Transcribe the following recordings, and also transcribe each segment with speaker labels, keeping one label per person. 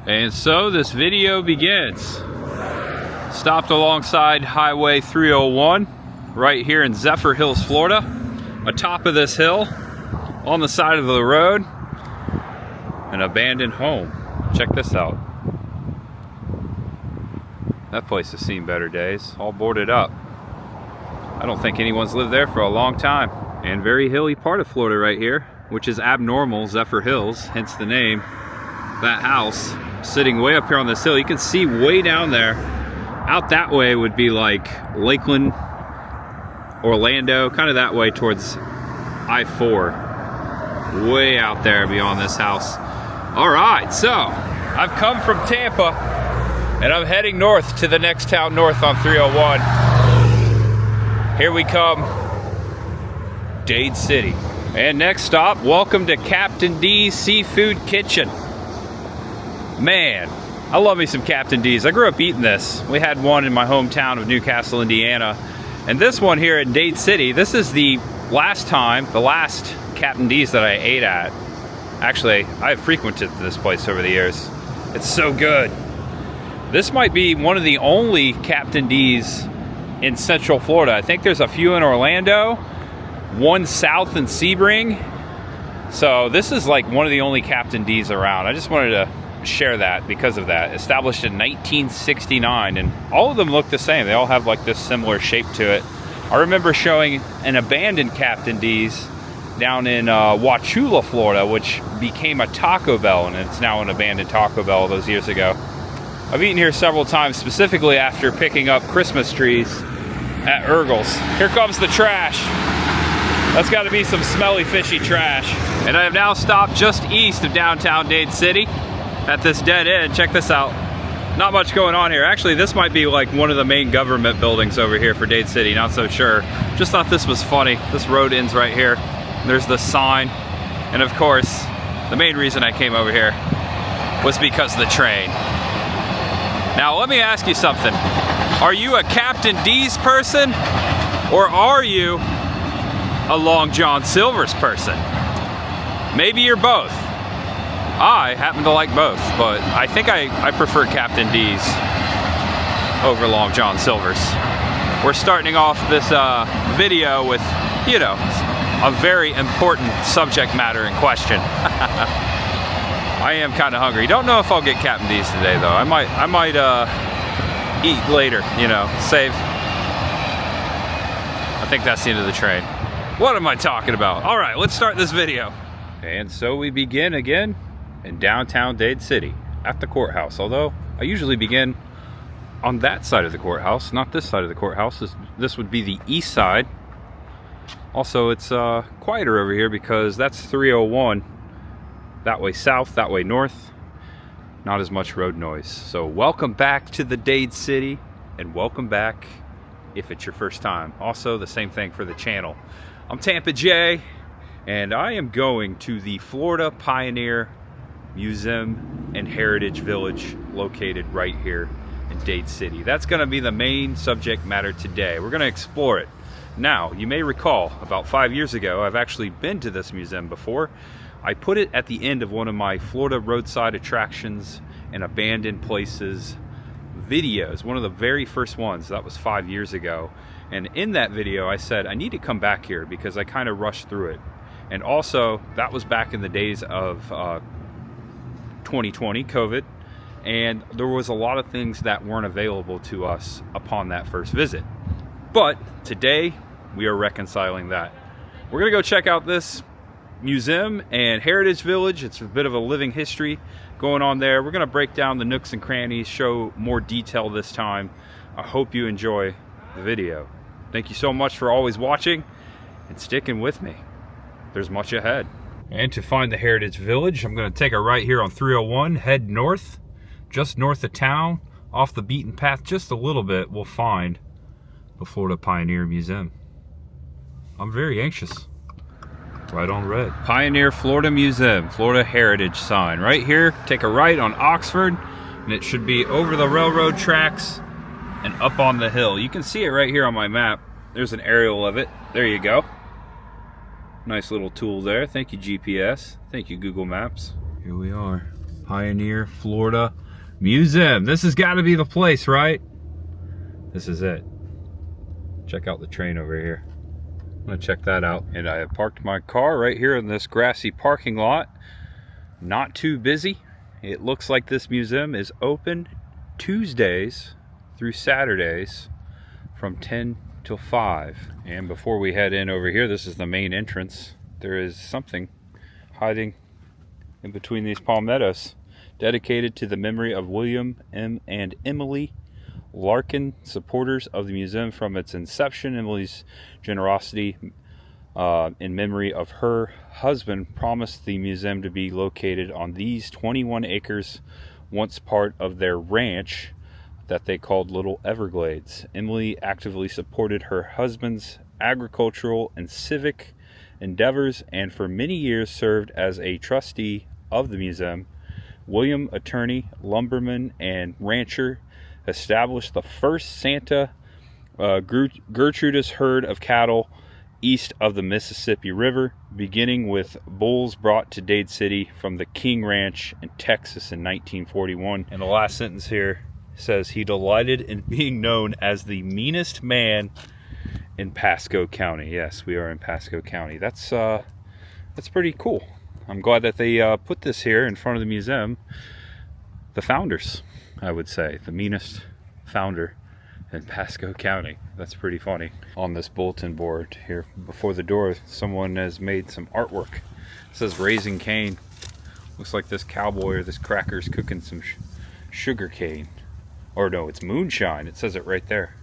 Speaker 1: And so this video begins. Stopped alongside Highway 301 right here in Zephyrhills, Florida. Atop of this hill, on the side of the road, an abandoned home. Check this out. That place has seen better days, all boarded up. I don't think anyone's lived there for a long time. And very hilly part of Florida right here, which is abnormal, Zephyrhills, hence the name. That house sitting way up here on this hill, you can see way down there. Out that way would be like Lakeland, Orlando, kind of that way towards I-4. Way out there beyond this house. All right, so I've come from Tampa and I'm heading north to the next town north on 301. Here we come, Dade City. And next stop, welcome to Captain D's Seafood Kitchen. Man, I love me some Captain D's. I grew up eating this. We had one in my hometown of Newcastle, Indiana. And this one here in Dade City, this is the last Captain D's that I ate at. Actually, I've frequented this place over the years. It's so good. This might be one of the only Captain D's in Central Florida. I think there's a few in Orlando, one south in Sebring. So this is like one of the only Captain D's around. I just wanted to share that because of that. Established in 1969, and all of them look the same. They all have like this similar shape to it. I remember showing an abandoned Captain D's down in Wauchula, Florida, which became a Taco Bell, and it's now an abandoned Taco Bell those years ago. I've eaten here several times, specifically after picking up Christmas trees at Urgel's. Here comes the trash. That's got to be some smelly, fishy trash. And I have now stopped just east of downtown Dade City at this dead end. Check this out. Not much going on here. Actually, this might be like one of the main government buildings over here for Dade City. Not so sure. Just thought this was funny. This road ends right here. There's the sign. And of course, the main reason I came over here was because of the train. Now, let me ask you something. Are you a Captain D's person, or are you a Long John Silver's person? Maybe you're both. I happen to like both, but I think I prefer Captain D's over Long John Silver's. We're starting off this video with, you know, a very important subject matter in question. I am kind of hungry. Don't know if I'll get Captain D's today though. I might eat later, you know, save. I think that's the end of the train. What am I talking about? All right, let's start this video. And so we begin again in downtown Dade City at the courthouse. Although I usually begin on that side of the courthouse, not this side of the courthouse. This would be the east side. Also, it's quieter over here because that's 301. That way south, that way north. Not as much road noise. So welcome back to the Dade City, and welcome back if it's your first time. Also, the same thing for the channel. I'm Tampa J, and I am going to the Florida Pioneer Museum and Heritage Village located right here in Dade City. That's going to be the main subject matter today. We're going to explore it. Now, you may recall about 5 years ago, I've actually been to this museum before. I put it at the end of one of my Florida Roadside Attractions and Abandoned Places videos, one of the very first ones. That was 5 years ago. And in that video, I said, I need to come back here because I kind of rushed through it. And also, that was back in the days of 2020, COVID, and there was a lot of things that weren't available to us upon that first visit. But today, we are reconciling that. We're gonna go check out this museum and heritage village. It's a bit of a living history going on there. We're gonna break down the nooks and crannies, show more detail this time. I hope you enjoy the video. Thank you so much for always watching and sticking with me. There's much ahead. And to find the Heritage Village, I'm going to take a right here on 301, head north, just north of town, off the beaten path just a little bit, we'll find the Florida Pioneer Museum. I'm very anxious. Right on red. Pioneer Florida Museum, Florida Heritage sign. Right here, take a right on Oxford, and it should be over the railroad tracks and up on the hill. You can see it right here on my map. There's an aerial of it. There you go. Nice little tool there. Thank you, GPS. Thank you, Google Maps. Here we are. Pioneer, Florida Museum. This has got to be the place, right? This is it. Check out the train over here. I'm gonna check that out. And I have parked my car right here in this grassy parking lot. Not too busy. It looks like this museum is open Tuesdays through Saturdays from 10 till 5. And before we head in over here, this is the main entrance. There is something hiding in between these palmettos, dedicated to the memory of William M. and Emily Larkin, supporters of the museum from its inception. Emily's generosity in memory of her husband promised the museum to be located on these 21 acres, once part of their ranch that they called Little Everglades. Emily actively supported her husband's agricultural and civic endeavors, and for many years served as a trustee of the museum. William, attorney, lumberman, and rancher, established the first Santa Gertrudis herd of cattle east of the Mississippi River, beginning with bulls brought to Dade City from the King Ranch in Texas in 1941. And the last sentence here says, he delighted in being known as the meanest man in Pasco County. Yes, we are in Pasco County. That's pretty cool. I'm glad that they put this here in front of the museum. The founders, I would say, the meanest founder in Pasco County. That's pretty funny. On this bulletin board here before the door, someone has made some artwork. It says Raising Cane. Looks like this cowboy or this cracker's cooking some sugar cane. Or no, it's moonshine. It says it right there.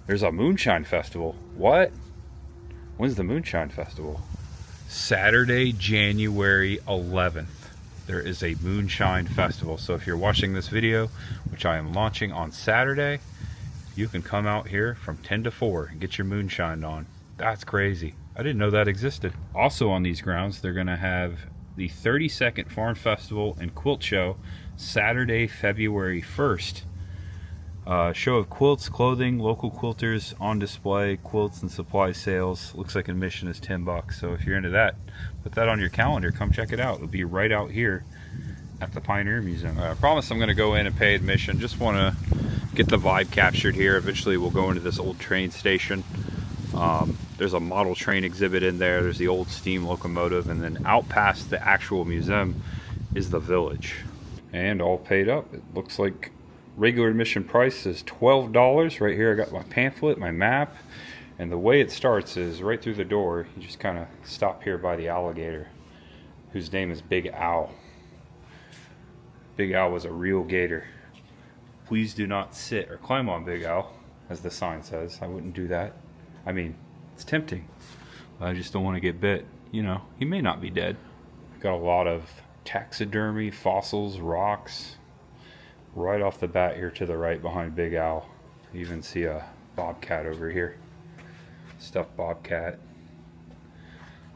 Speaker 1: There's a moonshine festival. What? When's the moonshine festival? Saturday, January 11th. There is a moonshine festival. So if you're watching this video, which I am launching on Saturday, you can come out here from 10 to 4 and get your moonshine on. That's crazy. I didn't know that existed. Also on these grounds, they're gonna have the 32nd Farm Festival and Quilt Show, Saturday, February 1st. Show of quilts, clothing, local quilters on display, quilts and supply sales. Looks like admission is $10. So if you're into that, put that on your calendar. Come check it out. It'll be right out here at the Pioneer Museum. I promise I'm going to go in and pay admission. Just want to get the vibe captured here. Eventually we'll go into this old train station. There's a model train exhibit in there. There's the old steam locomotive, and then out past the actual museum is the village. And all paid up. It looks like regular admission price is $12. Right here I got my pamphlet, my map, and the way it starts is right through the door. You just kind of stop here by the alligator, whose name is Big Al. Big Al was a real gator. Please do not sit or climb on Big Al, as the sign says. I wouldn't do that. I mean, it's tempting, but I just don't want to get bit. You know, he may not be dead. Got a lot of taxidermy, fossils, rocks. Right off the bat here to the right behind Big Al, you even see a bobcat over here. Stuffed bobcat.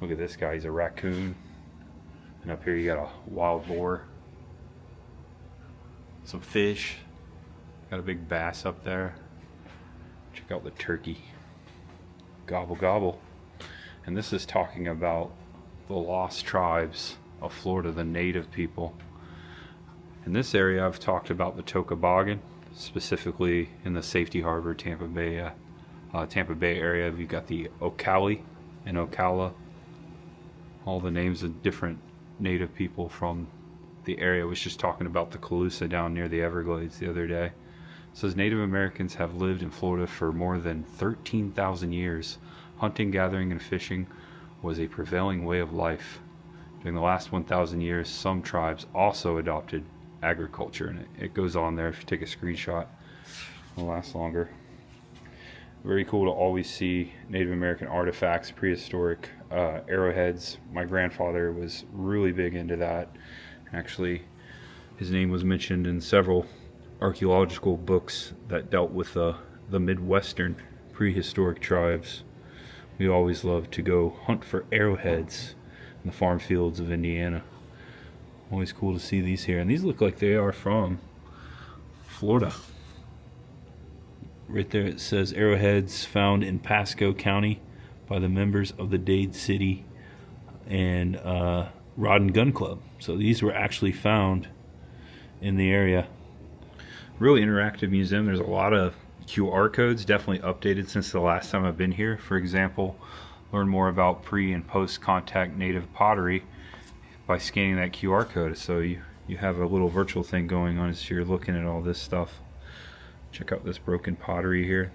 Speaker 1: Look at this guy, he's a raccoon. And up here you got a wild boar. Some fish. Got a big bass up there. Check out the turkey. Gobble gobble. And this is talking about the lost tribes of Florida, the native people. In this area, I've talked about the Toboggan, specifically in the Safety Harbor, Tampa Bay area. You've got the Ocala and Ocala, all the names of different native people from the area. I was just talking about the Calusa down near the Everglades the other day. It says Native Americans have lived in Florida for more than 13,000 years. Hunting, gathering, and fishing was a prevailing way of life. During the last 1,000 years, some tribes also adopted agriculture, and it goes on there. If you take a screenshot, it'll last longer. Very cool to always see Native American artifacts, prehistoric arrowheads. My grandfather was really big into that. Actually, his name was mentioned in several archaeological books that dealt with the Midwestern prehistoric tribes. We always loved to go hunt for arrowheads in the farm fields of Indiana. Always cool to see these here, and these look like they are from Florida. Right there it says arrowheads found in Pasco County by the members of the Dade City and Rod and Gun Club. So these were actually found in the area. Really interactive museum. There's a lot of QR codes, definitely updated since the last time I've been here. For example, learn more about pre and post contact native pottery by scanning that QR code. So you have a little virtual thing going on as you're looking at all this stuff. Check out this broken pottery here,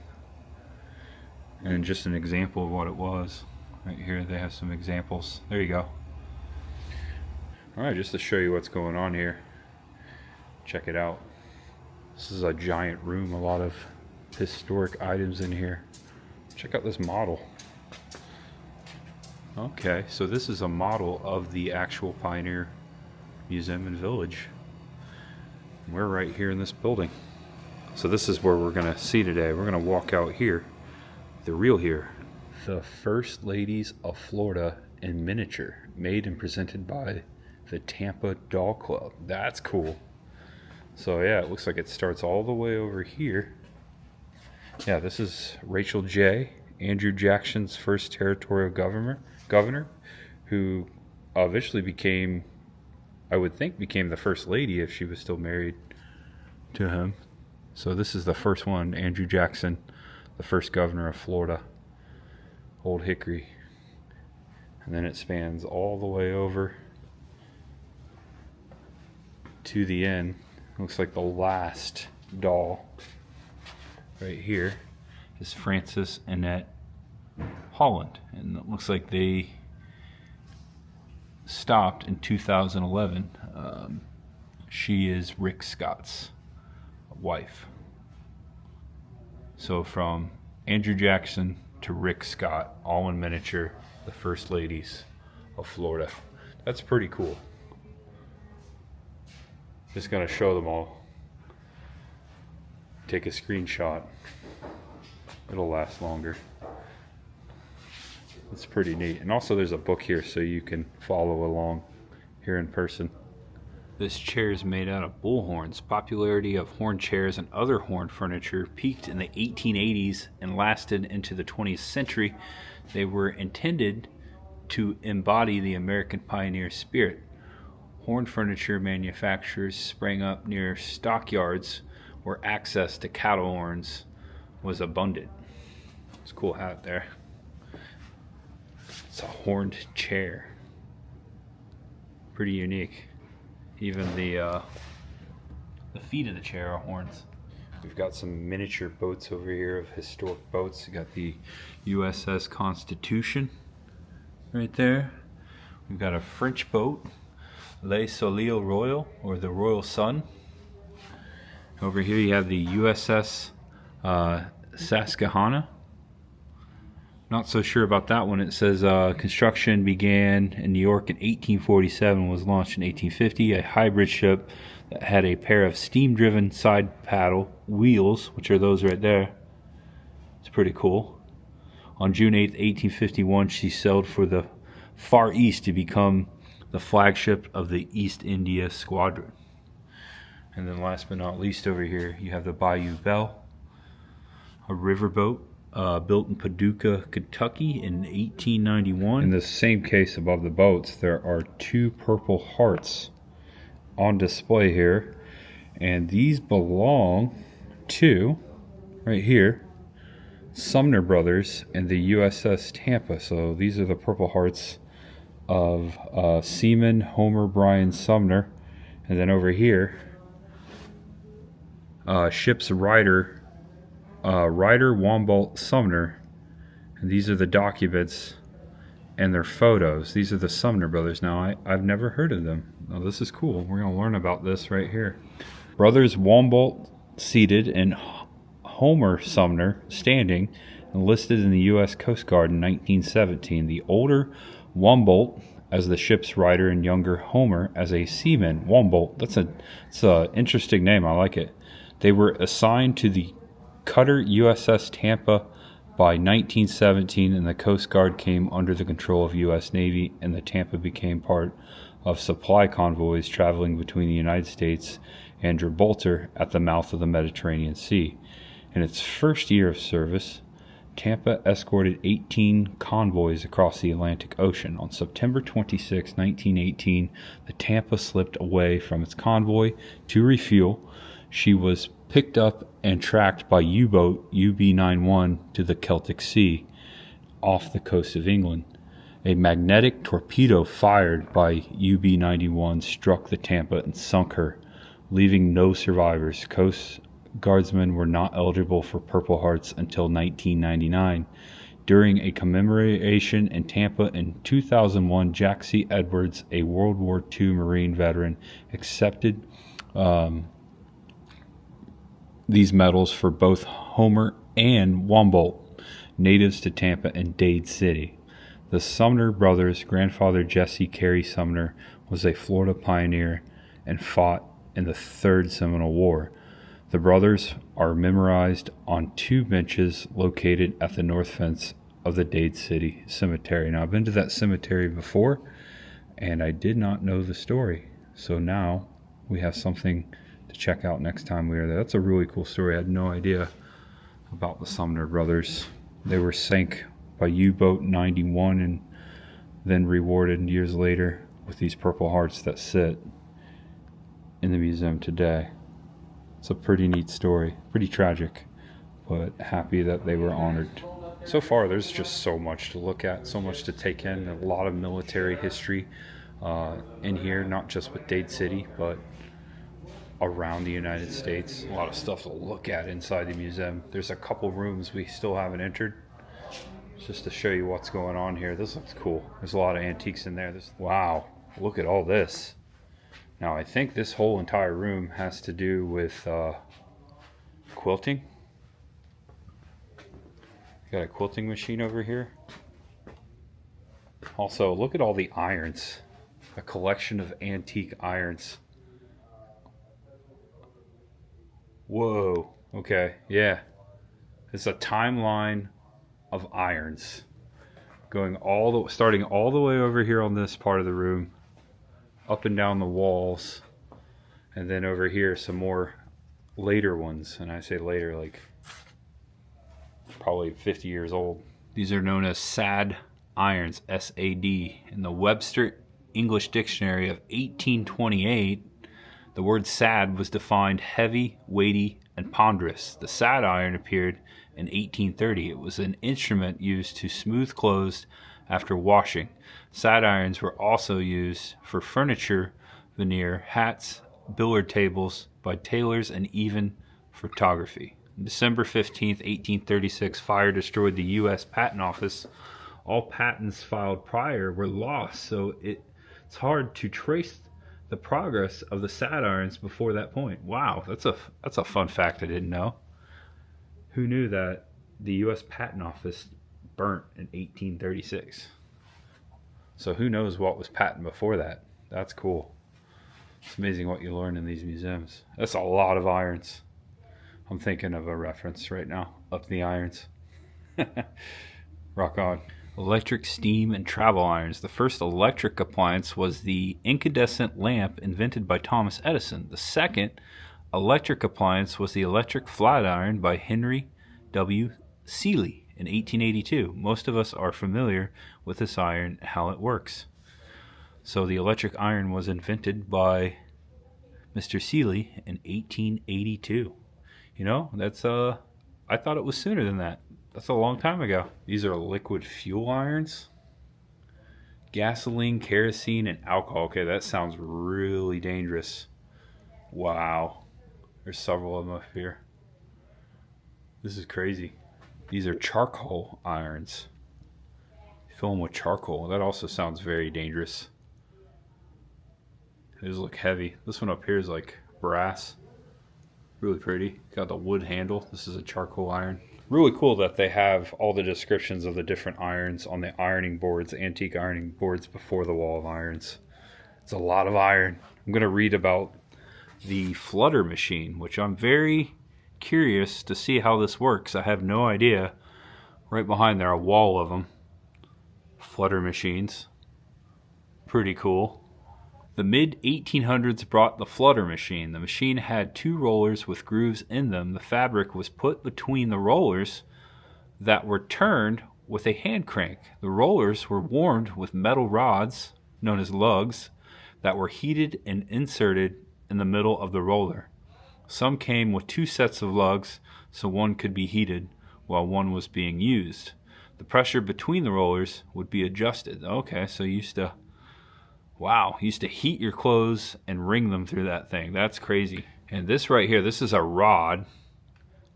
Speaker 1: and just an example of what it was. Right here they have some examples. There you go. Alright, just to show you what's going on here, check it out. This is a giant room, a lot of historic items in here. Check out this model. Okay, so this is a model of the actual Pioneer Museum and Village. We're right here in this building. So this is where we're gonna see today. We're gonna walk out here, the real here. The First Ladies of Florida in miniature, made and presented by the Tampa Doll Club. That's cool. So yeah, it looks like it starts all the way over here. Yeah, this is Rachel J., Andrew Jackson's first territorial governor, who eventually became, I would think, became the first lady if she was still married to him. So this is the first one, Andrew Jackson, the first governor of Florida, Old Hickory. And then it spans all the way over to the end. Looks like the last doll right here is Frances Annette Holland, and it looks like they stopped in 2011. She is Rick Scott's wife. So from Andrew Jackson to Rick Scott, all in miniature, the First Ladies of Florida. That's pretty cool. Just gonna show them all. Take a screenshot. It'll last longer. It's pretty neat. And also there's a book here so you can follow along here in person. This chair is made out of bull horns. Popularity of horn chairs and other horn furniture peaked in the 1880s and lasted into the 20th century. They were intended to embody the American pioneer spirit. Horn furniture manufacturers sprang up near stockyards where access to cattle horns was abundant. It's a cool hat there. It's a horned chair. Pretty unique. Even the feet of the chair are horns. We've got some miniature boats over here of historic boats. You got the USS Constitution right there. We've got a French boat, Le Soleil Royal, or the Royal Sun. Over here you have the USS Susquehanna. Not so sure about that one. It says construction began in New York in 1847, was launched in 1850. A hybrid ship that had a pair of steam-driven side paddle wheels, which are those right there. It's pretty cool. On June 8th, 1851, she sailed for the Far East to become the flagship of the East India Squadron. And then last but not least over here, you have the Bayou Belle, a riverboat built in Paducah, Kentucky in 1891. In the same case above the boats, there are two purple hearts on display here, and these belong to, right here, Sumner Brothers and the USS Tampa. So these are the purple hearts of Seaman Homer Bryan Sumner. And then over here, ship's rider Wombolt Sumner. And these are the documents and their photos. These are the Sumner Brothers. Now, I've never heard of them. Now, this is cool. We're going to learn about this right here. Brothers Wombolt seated and Homer Sumner standing, enlisted in the U.S. Coast Guard in 1917. The older Wombolt as the ship's rider and younger Homer as a seaman. Wombolt. It's an interesting name. I like it. They were assigned to the cutter USS Tampa by 1917, and the Coast Guard came under the control of U.S. Navy, and the Tampa became part of supply convoys traveling between the United States and Gibraltar at the mouth of the Mediterranean Sea. In its first year of service,
Speaker 2: Tampa escorted 18 convoys across the Atlantic Ocean. On September 26, 1918, the Tampa slipped away from its convoy to refuel. She was picked up and tracked by U-boat UB-91 to the Celtic Sea off the coast of England. A magnetic torpedo fired by UB-91 struck the Tampa and sunk her, leaving no survivors. Coast Guardsmen were not eligible for Purple Hearts until 1999. During a commemoration in Tampa in 2001, Jack C. Edwards, a World War II Marine veteran, accepted these medals for both Homer and Wombolt, natives to Tampa and Dade City. The Sumner brothers' grandfather, Jesse Carey Sumner, was a Florida pioneer and fought in the Third Seminole War. The brothers are memorized on two benches located at the north fence of the Dade City Cemetery. Now, I've been to that cemetery before, and I did not know the story. So now we have something to check out next time we are there. That's a really cool story. I had no idea about the Sumner brothers. They were sank by U-boat 91 and then rewarded years later with these Purple Hearts that sit in the museum today. It's a pretty neat story, pretty tragic, but happy that they were honored. So far, there's just so much to look at, so much to take in, a lot of military history in here, not just with Dade City, but around the United States. A lot of stuff to look at inside the museum. There's a couple rooms we still haven't entered, just to show you what's going on here. This looks cool. There's a lot of antiques in there. Wow, look at all this. Now, I think this whole entire room has to do with quilting. Got a quilting machine over here. Also, look at all the irons. A collection of antique irons. Whoa. Okay, yeah. It's a timeline of irons going starting all the way over here on this part of the room, up and down the walls, and then over here some more later ones. And I say later, like probably 50 years old. These are known as SAD irons, S-A-D. In the Webster English Dictionary of 1828, the word sad was defined heavy, weighty, and ponderous. The sad iron appeared in 1830. It was an instrument used to smooth clothes after washing. Sad irons were also used for furniture, veneer, hats, billiard tables by tailors, and even photography. On December 15th, 1836, fire destroyed the U.S. Patent Office. All patents filed prior were lost, so it's hard to trace the progress of the sad irons before that point. Wow, that's a fun fact I didn't know. Who knew that the U.S. Patent Office burnt in 1836? So who knows what was patent before that? That's cool. It's amazing what you learn in these museums. That's a lot of irons. I'm thinking of a reference right now. Up the irons. Rock on. Electric, steam, and travel irons. The first electric appliance was the incandescent lamp invented by Thomas Edison. The second electric appliance was the electric flat iron by Henry W. Seeley in 1882. Most of us are familiar with this iron and how it works. So the electric iron was invented by Mr. Seeley in 1882. You know, that's I thought it was sooner than that. That's a long time ago. These are liquid fuel irons. Gasoline, kerosene, and alcohol. Okay, that sounds really dangerous. Wow. There's several of them up here. This is crazy. These are charcoal irons. Fill them with charcoal. That also sounds very dangerous. These look heavy. This one up here is like brass. Really pretty. Got the wood handle. This is a charcoal iron. Really cool that they have all the descriptions of the different irons on the ironing boards, antique ironing boards before the wall of irons. It's a lot of iron. I'm going to read about the flutter machine, which I'm very curious to see how this works. I have no idea. Right behind there, a wall of them. Flutter machines. Pretty cool. The mid-1800s brought the flutter machine. The machine had two rollers with grooves in them. The fabric was put between the rollers. that were turned with a hand crank. The rollers were warmed with metal rods, known as lugs, that were heated and inserted in the middle of the roller. Some came with 2 sets of lugs, so one could be heated while one was being used. The pressure between the rollers would be adjusted. Okay, so you used to heat your clothes and wring them through that thing. That's crazy. And this right here, this is a rod.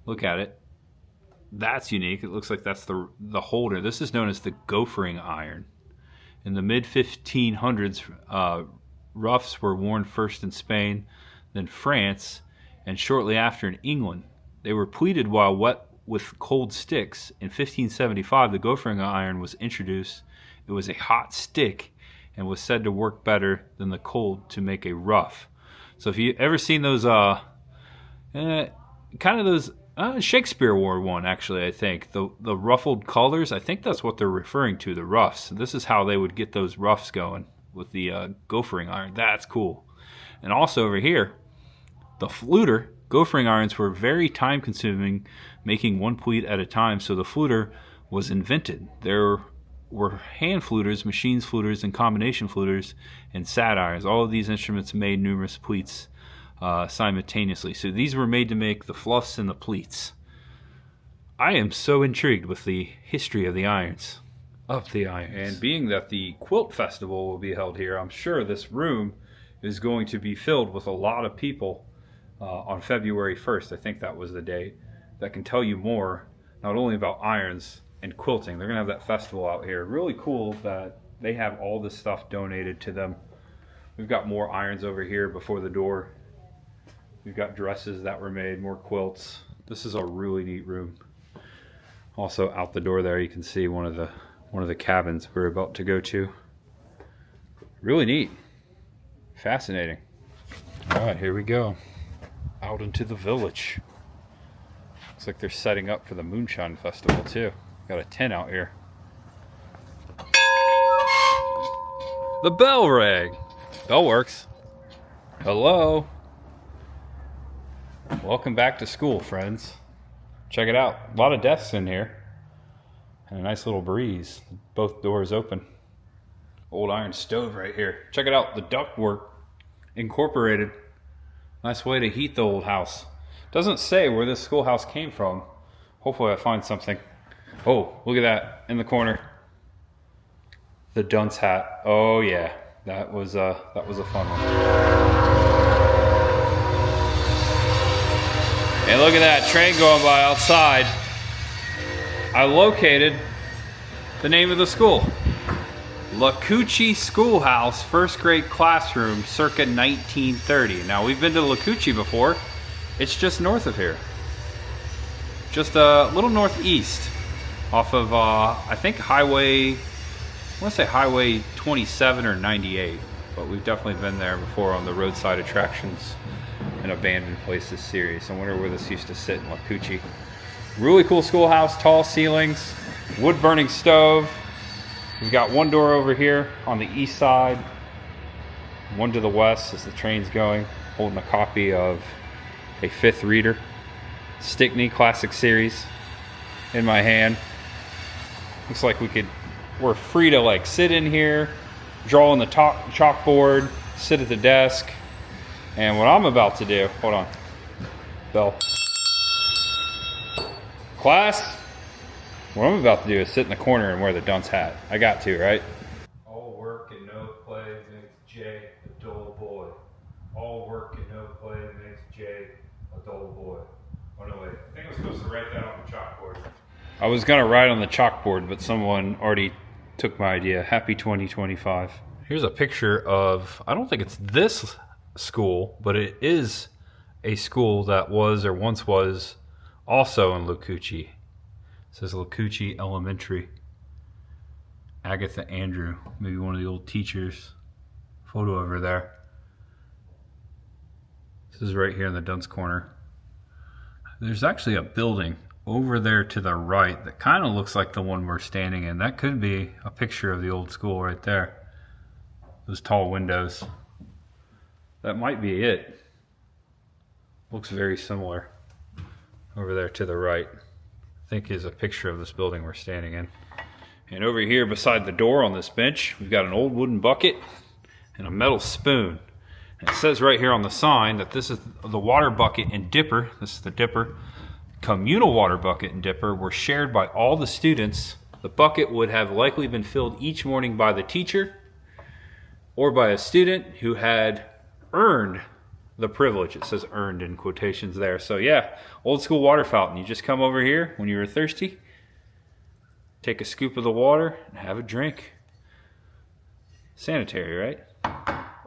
Speaker 2: Look at it. That's unique. It looks like that's the holder. This is known as the gophering iron. In the mid-1500s, ruffs were worn first in Spain, then France, and shortly after in England. They were pleated while wet with cold sticks. In 1575, the gophering iron was introduced. It was a hot stick and was said to work better than the cold to make a ruff. So if you ever seen those, Shakespeare wore one, actually, I think. The ruffled colors, I think that's what they're referring to, the ruffs. This is how they would get those ruffs going with the gophering iron. That's cool. And also over here, the fluter. Gophering irons were very time consuming, making one pleat at a time, so the fluter was invented. There were hand fluters, machines fluters, and combination fluters, and sat irons. All of these instruments made numerous pleats simultaneously. So these were made to make the fluffs and the pleats. I am so intrigued with the history of the irons. And being that the Quilt Festival will be held here, I'm sure this room is going to be filled with a lot of people on February 1st. I think that was the date, that can tell you more, not only about irons and quilting. They're going to have that festival out here. Really cool that they have all this stuff donated to them. We've got more irons over here before the door. We've got dresses that were made, more quilts. This is a really neat room. Also out the door there, you can see one of the cabins we're about to go to. Really neat. Fascinating. All right, here we go. Out into the village. Looks like they're setting up for the Moonshine Festival too. Got a tent out here. The bell rang. Bell works. Hello. Welcome back to school, friends. Check it out. A lot of desks in here. And a nice little breeze. Both doors open. Old iron stove right here. Check it out. The ductwork incorporated. Nice way to heat the old house. Doesn't say where this schoolhouse came from. Hopefully I find something. Oh, look at that in the corner. The dunce hat. Oh yeah, that was a fun one. And look at that train going by outside. I located the name of the school. Lakuchi Schoolhouse, first grade classroom, circa 1930. Now, we've been to Lakuchi before. It's just north of here. Just a little northeast off of, I think Highway 27 or 98. But we've definitely been there before on the Roadside Attractions and Abandoned Places series. I wonder where this used to sit in Lakuchi. Really cool schoolhouse, tall ceilings, wood burning stove. We've got one door over here on the east side, one to the west as the train's going, holding a copy of a fifth reader, Stickney Classic Series in my hand. Looks like we're free to like sit in here, draw on the chalkboard, sit at the desk. And what I'm about to do, hold on, bell. Class, what I'm about to do is sit in the corner and wear the dunce hat. I got to, right? All work and no play makes Jay a dull boy. All work and no play makes Jay a dull boy. Oh no, wait. I think I'm supposed to write that on the chalkboard. I was going to write on the chalkboard, but someone already took my idea. Happy 2025. Here's a picture of, I don't think it's this school, but it is a school that was or once was also in Lakuchi. It says Lakuchi Elementary. Agatha Andrew, maybe one of the old teachers. Photo over there. This is right here in the dunce corner. There's actually a building over there to the right that kind of looks like the one we're standing in. That could be a picture of the old school right there. Those tall windows. That might be it. Looks very similar over there to the right. I think is a picture of this building we're standing in. And over here beside the door on this bench, we've got an old wooden bucket and a metal spoon. And it says right here on the sign that this is the water bucket and dipper. This is the dipper. Communal water bucket and dipper were shared by all the students. The bucket would have likely been filled each morning by the teacher or by a student who had earned the privilege. It says earned in quotations there. So yeah, old school water fountain. You just come over here when you were thirsty, take a scoop of the water and have a drink. Sanitary, right?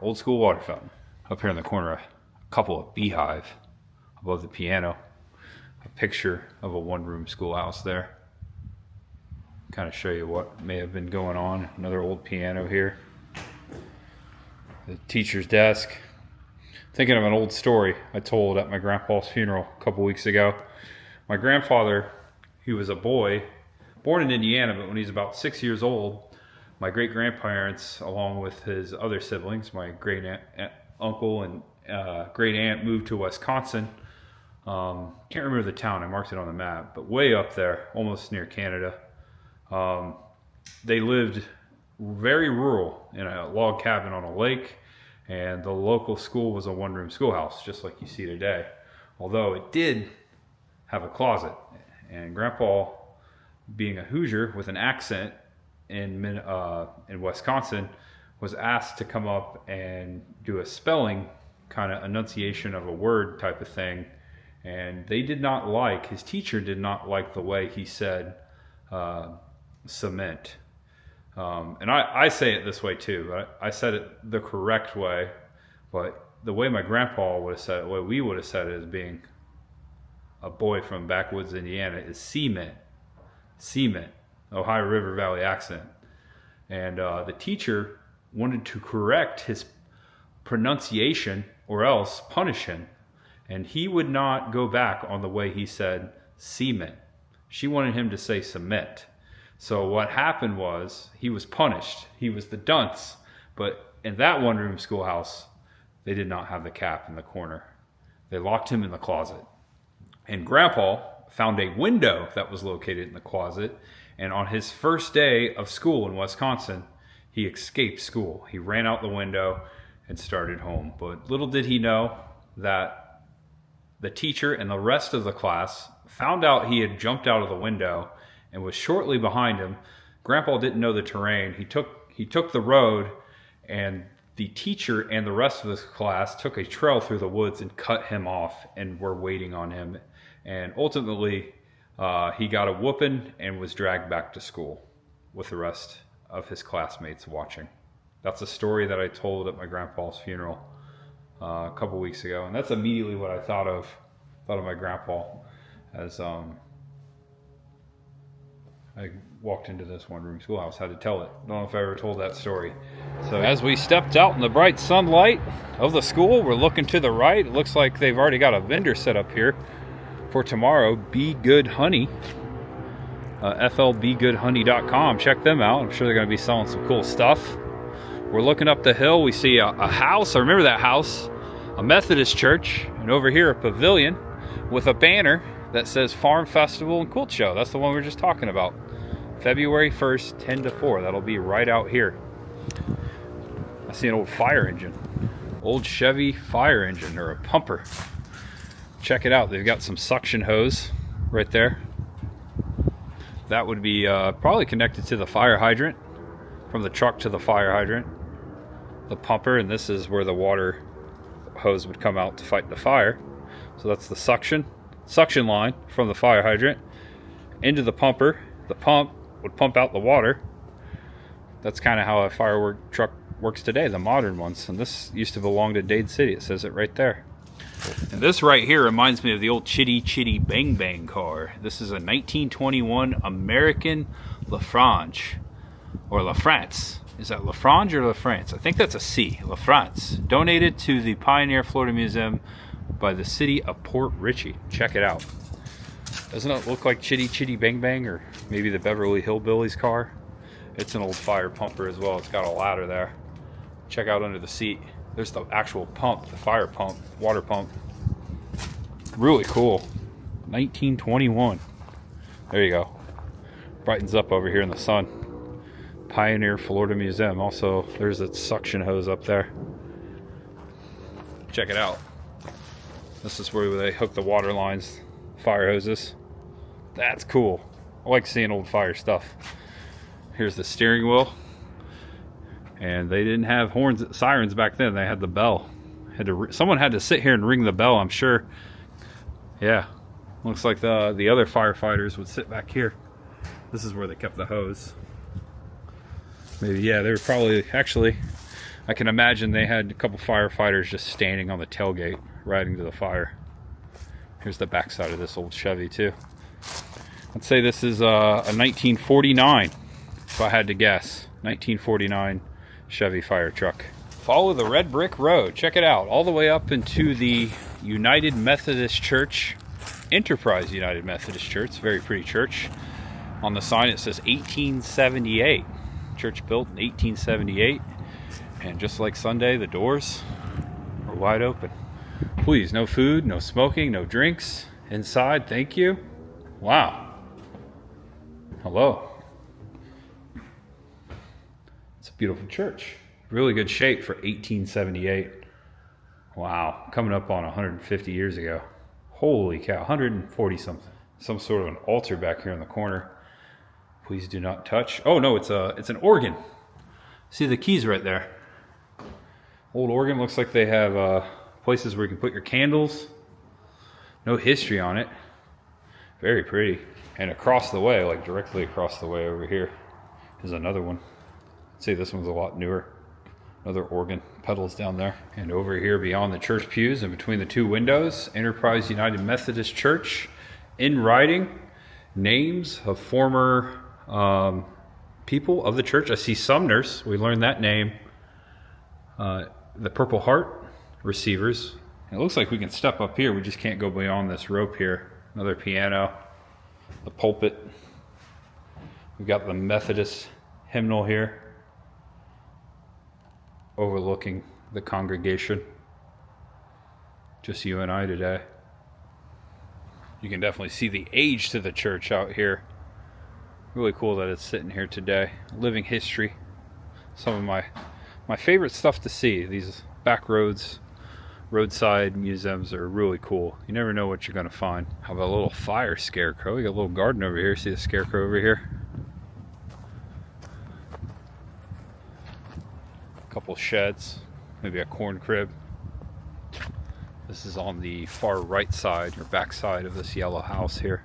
Speaker 2: Old school water fountain. Up here in the corner, a couple of beehive above the piano. A picture of a one-room schoolhouse there. Kind of show you what may have been going on. Another old piano here. The teacher's desk. Thinking of an old story I told at my grandpa's funeral a couple weeks ago. My grandfather, he was a boy, born in Indiana, but when he was about 6 years old, my great-grandparents, along with his other siblings, my great-uncle and great-aunt, moved to Wisconsin. Can't remember the town, I marked it on the map, but way up there, almost near Canada. They lived very rural in a log cabin on a lake, and the local school was a one-room schoolhouse, just like you see today. Although it did have a closet, and Grandpa, being a Hoosier with an accent in Wisconsin, was asked to come up and do a spelling kind of enunciation of a word type of thing. And they did not like, his teacher did not like the way he said cement. And I say it this way too. I said it the correct way, but the way my grandpa would have said it, the way we would have said it as being a boy from backwoods Indiana, is cement. Cement. Ohio River Valley accent. And the teacher wanted to correct his pronunciation or else punish him. And he would not go back on the way he said cement. She wanted him to say cement. So what happened was he was punished. He was the dunce. But in that one-room schoolhouse, they did not have the cap in the corner. They locked him in the closet. And Grandpa found a window that was located in the closet. And on his first day of school in Wisconsin, he escaped school. He ran out the window and started home. But little did he know that the teacher and the rest of the class found out he had jumped out of the window and was shortly behind him. Grandpa didn't know the terrain. He took the road, and the teacher and the rest of the class took a trail through the woods and cut him off and were waiting on him. And ultimately, he got a whooping and was dragged back to school with the rest of his classmates watching. That's a story that I told at my grandpa's funeral a couple weeks ago, and that's immediately what I thought of my grandpa as I walked into this one-room schoolhouse. Had to tell it. Don't know if I ever told that story. So as we stepped out in the bright sunlight of the school, we're looking to the right. It looks like they've already got a vendor set up here for tomorrow. Be Good Honey, flbegoodhoney.com. Check them out. I'm sure they're going to be selling some cool stuff. We're looking up the hill. We see a house. I remember that house, a Methodist church, and over here a pavilion with a banner that says Farm Festival and Quilt Show. That's the one we were just talking about. February 1st, 10 to 4. That'll be right out here. I see an old fire engine. Old Chevy fire engine, or a pumper. Check it out. They've got some suction hose right there. That would be probably connected to the fire hydrant. From the truck to the fire hydrant. The pumper, and this is where the water hose would come out to fight the fire. So that's the suction line from the fire hydrant into the pumper. The pump would pump out the water. That's kind of how a firework truck works today, the modern ones. And this used to belong to Dade City. It says it right there. And this right here reminds me of the old Chitty Chitty Bang Bang car. This is a 1921 American LaFranche, or LaFrance. Is that LaFranche or LaFrance? I think that's a C, LaFrance. Donated to the Pioneer Florida Museum by the city of Port Richey. Check it out. Doesn't it look like Chitty Chitty Bang Bang, or maybe the Beverly Hillbillies car? It's an old fire pumper as well. It's got a ladder there. Check out under the seat. There's the actual pump, the fire pump, water pump. Really cool. 1921. There you go. Brightens up over here in the sun. Pioneer Florida Museum. Also, there's a suction hose up there. Check it out. This is where they hook the water lines, fire hoses. That's cool. I like seeing old fire stuff. Here's the steering wheel. And they didn't have sirens back then. They had the bell. Someone had to sit here and ring the bell, I'm sure. Yeah. Looks like the other firefighters would sit back here. This is where they kept the hose. Maybe, yeah, they were probably, actually, I can imagine they had a couple firefighters just standing on the tailgate, riding to the fire. Here's the backside of this old Chevy, too. Let's say this is a 1949, if I had to guess. 1949 Chevy fire truck. Follow the red brick road. Check it out. All the way up into the United Methodist Church, Enterprise United Methodist Church. Very pretty church. On the sign it says 1878. Church built in 1878. And just like Sunday, the doors are wide open. Please, no food, no smoking, no drinks. Inside, thank you. Wow. Hello. It's a beautiful church. Really good shape for 1878. Wow. Coming up on 150 years ago. Holy cow. 140 something. Some sort of an altar back here in the corner. Please do not touch. Oh no, it's an organ. See the keys right there. Old organ. Looks like they have places where you can put your candles. No history on it. Very pretty. And across the way, like directly across the way over here, is another one. I'd say this one's a lot newer. Another organ, pedals down there. And over here beyond the church pews and between the two windows, Enterprise United Methodist Church. In writing, names of former people of the church. I see Sumners. We learned that name. The Purple Heart receivers. It looks like we can step up here. We just can't go beyond this rope here. Another piano. The pulpit. We've got the Methodist hymnal here, overlooking the congregation. Just you and I today. You can definitely see the age to the church out here. Really cool that it's sitting here today. Living history. Some of my favorite stuff to see. These back roads, roadside museums are really cool. You never know what you're going to find. How about a little fire scarecrow? We got a little garden over here. See the scarecrow over here? A couple sheds. Maybe a corn crib. This is on the far right side or back side of this yellow house here.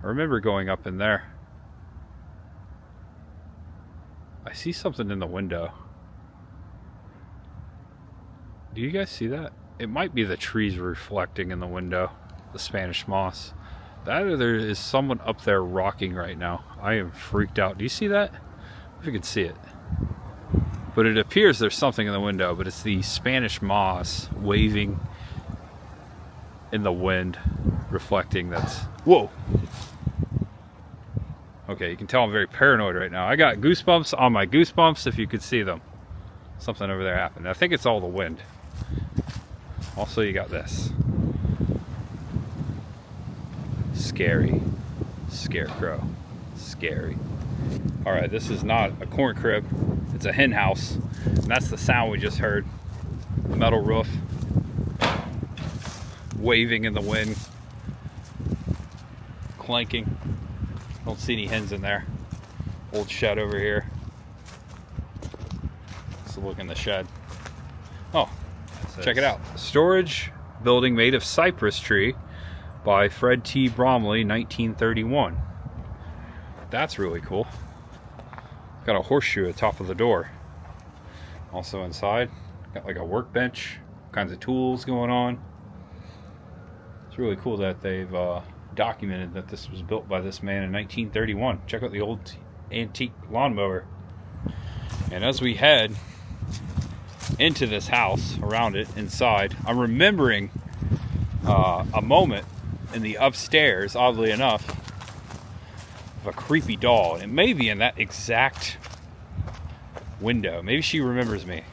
Speaker 2: I remember going up in there. I see something in the window. Do you guys see that? It might be the trees reflecting in the window. The Spanish moss. That or there is someone up there rocking right now. I am freaked out. Do you see that? If you can see it. But it appears there's something in the window, but it's the Spanish moss waving in the wind, reflecting. That's... Whoa! Okay, you can tell I'm very paranoid right now. I got goosebumps on my goosebumps if you could see them. Something over there happened. I think it's all the wind. Also, you got this. Scary. Scarecrow. Scary. Alright, this is not a corn crib. It's a hen house. And that's the sound we just heard. The metal roof. Waving in the wind. Clanking. Don't see any hens in there. Old shed over here. Let's look in the shed. Oh, check it out. Storage building made of cypress tree by Fred T. Bromley, 1931. That's really cool. Got a horseshoe at the top of the door. Also inside, got like a workbench, all kinds of tools going on. It's really cool that they've documented that this was built by this man in 1931. Check out the old antique lawnmower. And as we head into this house, around it, inside, I'm remembering a moment in the upstairs, oddly enough, of a creepy doll. And it may be in that exact window. Maybe she remembers me.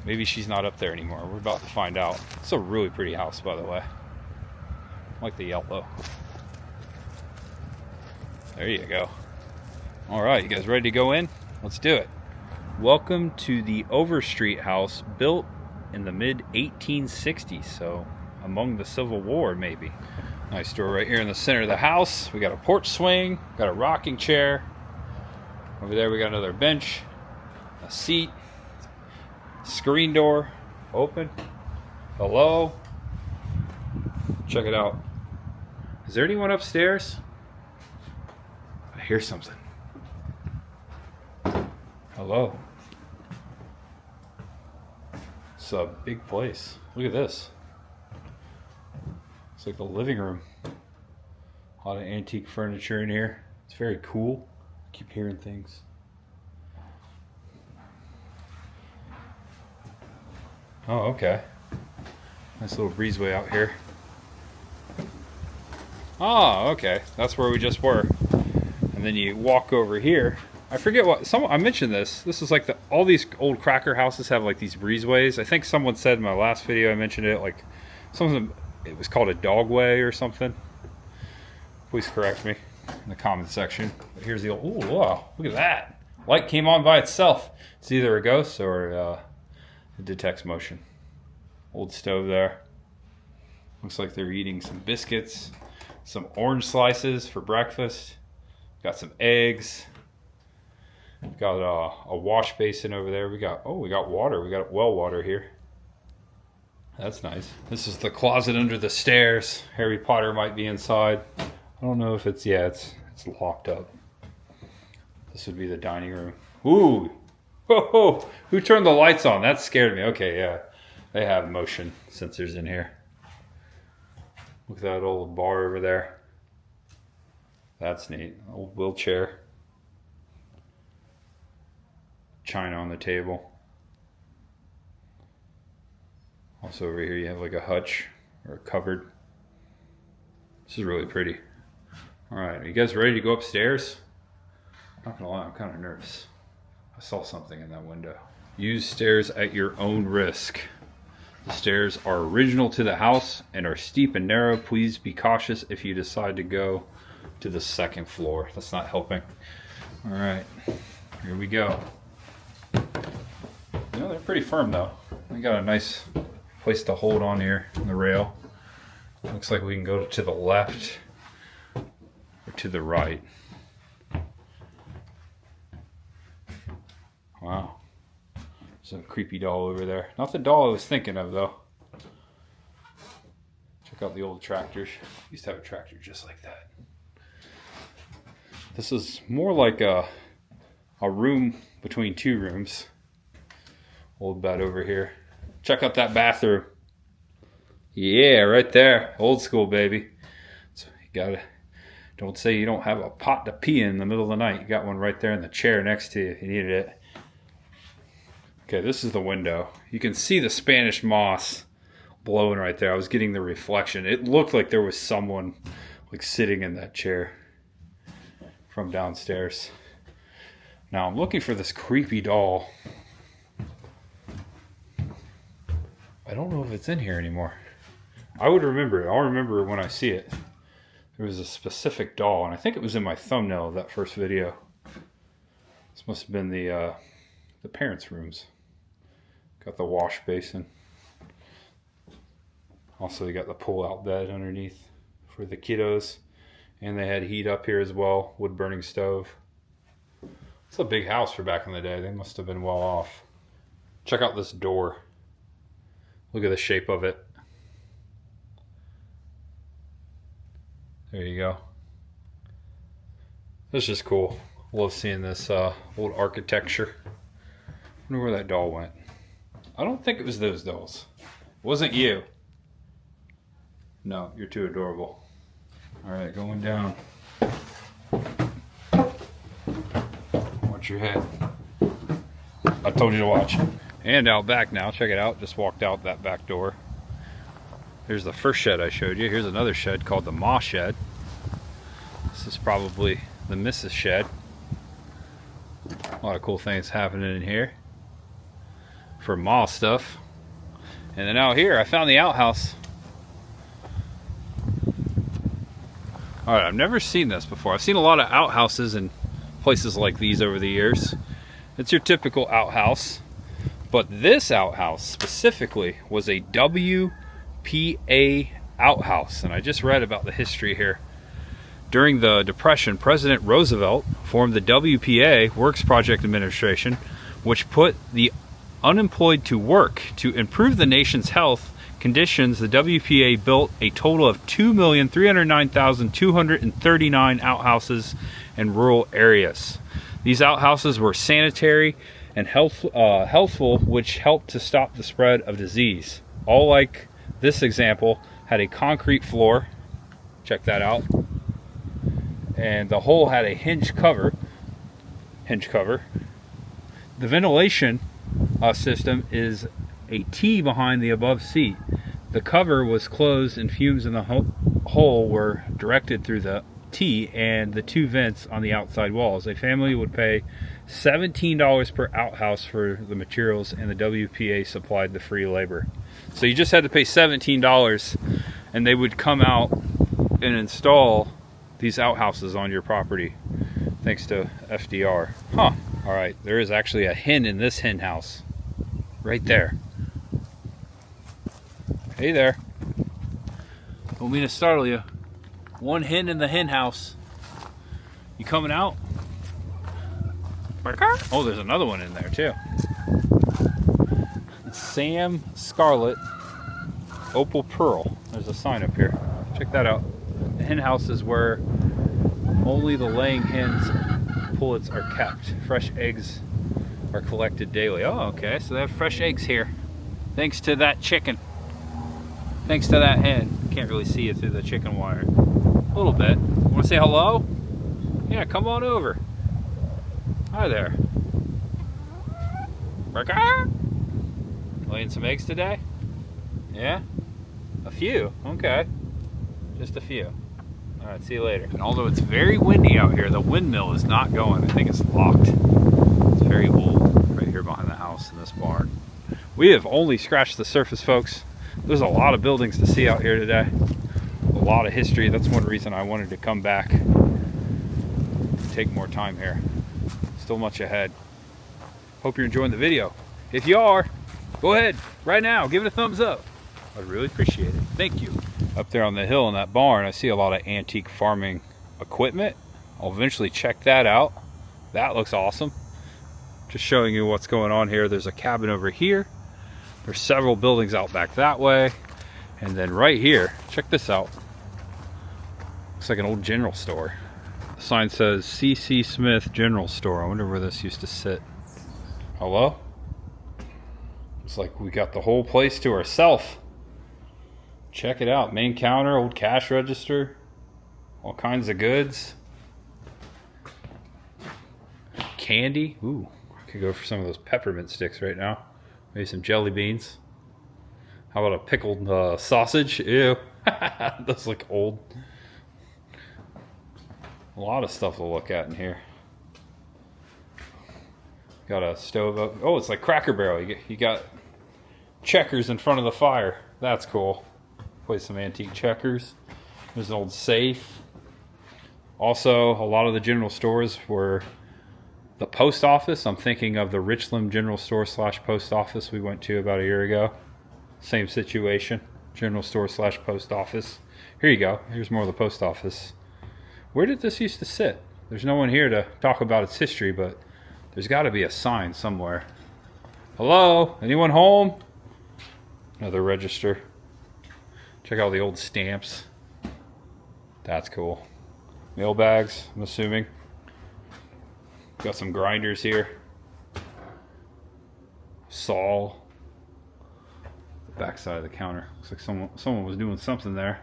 Speaker 2: Maybe she's not up there anymore. We're about to find out. It's a really pretty house, by the way. I like the yellow.
Speaker 1: There you go. All right, you guys ready to go in? Let's do it. Welcome to the Overstreet house, built in the mid 1860s, so among the Civil War maybe. Nice door right here in the center of the house. We got a porch swing, got a rocking chair. Over there we got another bench, a seat, screen door, open. Hello. Check it out. Is there anyone upstairs? I hear something. Hello. It's a big place. Look at this. It's like the living room. A lot of antique furniture in here. It's very cool. I keep hearing things. Oh, okay. Nice little breezeway out here. Oh, okay. That's where we just were. And then you walk over here. I forget what I mentioned this. This is like all these old cracker houses have like these breezeways. I think someone said in my last video I mentioned it, like it was called a dogway or something. Please correct me in the comment section. But here's the old, ooh, wow, look at that. Light came on by itself. It's either a ghost or it detects motion. Old stove there. Looks like they're eating some biscuits, some orange slices for breakfast. Got some eggs. We've got a wash basin over there. We got water. We got well water here. That's nice. This is the closet under the stairs. Harry Potter might be inside. I don't know if it's locked up. This would be the dining room. Ooh. Whoa. Who turned the lights on? That scared me. Okay, yeah. They have motion sensors in here. Look at that old bar over there. That's neat. Old wheelchair. China on the table. Also over here you have like a hutch or a cupboard. This is really pretty. Alright, are you guys ready to go upstairs? Not gonna lie, I'm kind of nervous. I saw something in that window. Use stairs at your own risk. The stairs are original to the house and are steep and narrow. Please be cautious if you decide to go to the second floor. That's not helping. Alright, here we go. You know, they're pretty firm though. We got a nice place to hold on here on the rail. Looks like we can go to the left or to the right. Wow. There's a creepy doll over there. Not the doll I was thinking of though. Check out the old tractors. I used to have a tractor just like that. This is more like a room between two rooms. Old bed over here. Check out that bathroom. Yeah, right there. Old school, baby. So you don't say you don't have a pot to pee in the middle of the night. You got one right there in the chair next to you if you needed it. Okay, this is the window. You can see the Spanish moss blowing right there. I was getting the reflection. It looked like there was someone like sitting in that chair from downstairs. Now I'm looking for this creepy doll. I don't know if it's in here anymore. I would remember it. I'll remember when I see it. There was a specific doll, and I think it was in my thumbnail of that first video. This must have been the parents' rooms. Got the wash basin. Also, you got the pull-out bed underneath for the kiddos. And they had heat up here as well. Wood-burning stove. It's a big house for back in the day. They must have been well off. Check out this door. Look at the shape of it. There you go. This is just cool. Love seeing this old architecture. I wonder where that doll went. I don't think it was those dolls. It wasn't you. No, you're too adorable. Alright, going down. Watch your head. I told you to watch. And out back now, check it out. Just walked out that back door. Here's the first shed I showed you. Here's another shed called the Ma Shed. This is probably the Mrs. Shed. A lot of cool things happening in here for Ma stuff. And then out here, I found the outhouse. All right, I've never seen this before. I've seen a lot of outhouses in places like these over the years. It's your typical outhouse, but this outhouse specifically was a WPA outhouse, and I just read about the history here. During the Depression, President Roosevelt formed the WPA, Works Project Administration, which put the unemployed to work. To improve the nation's health conditions, the WPA built a total of 2,309,239 outhouses in rural areas. These outhouses were sanitary and healthful, which helped to stop the spread of disease. All like this example had a concrete floor. Check that out. And the whole had a hinge cover. The ventilation system is a T behind the above seat. The cover was closed and fumes in the hole were directed through the T and the two vents on the outside walls. A family would pay $17 per outhouse for the materials, and the WPA supplied the free labor. So you just had to pay $17 and they would come out and install these outhouses on your property, thanks to FDR. Huh. All right, there is actually a hen in this hen house right there. Hey there. Don't mean to startle you. One hen in the hen house. You coming out? Oh, there's another one in there too. It's Sam Scarlet Opal Pearl. There's a sign up here. Check that out. The hen house is where only the laying hens' pullets are kept. Fresh eggs are collected daily. Oh, okay, so they have fresh eggs here. Thanks to that chicken. Thanks to that hen. Can't really see it through the chicken wire. A little bit. Want to say hello? Yeah, come on over. Hi there. Laying some eggs today? Yeah? A few? Okay. Just a few. Alright, see you later. And although it's very windy out here, the windmill is not going. I think it's locked. It's very old right here behind the house in this barn. We have only scratched the surface, folks. There's a lot of buildings to see out here today. A lot of history. That's one reason I wanted to come back. Take more time here. Still much ahead. Hope you're enjoying the video. If you are, go ahead right now, give it a thumbs up. I'd really appreciate it. Thank you. Up there on the hill in that barn, I see a lot of antique farming equipment. I'll eventually check that out. That looks awesome. Just showing you what's going on here. There's a cabin over here. There's several buildings out back that way. And then right here, check this out. Looks like an old general store. The sign says C.C. Smith General Store. I wonder where this used to sit. Hello? It's like we got the whole place to ourselves. Check it out. Main counter, old cash register, all kinds of goods. Candy. Ooh, I could go for some of those peppermint sticks right now. Maybe some jelly beans. How about a pickled sausage? Ew. Those look old. A lot of stuff to look at in here. Got a stove up. Oh, it's like Cracker Barrel. You got checkers in front of the fire. That's cool. Play some antique checkers. There's an old safe. Also, a lot of the general stores were the post office. I'm thinking of the Richland General Store / post office we went to about a year ago. Same situation. General store / post office. Here you go. Here's more of the post office. Where did this used to sit? There's no one here to talk about its history, but there's got to be a sign somewhere. Hello? Anyone home? Another register. Check out the old stamps. That's cool. Mail bags, I'm assuming. Got some grinders here. Saw. The back side of the counter. Looks like someone was doing something there.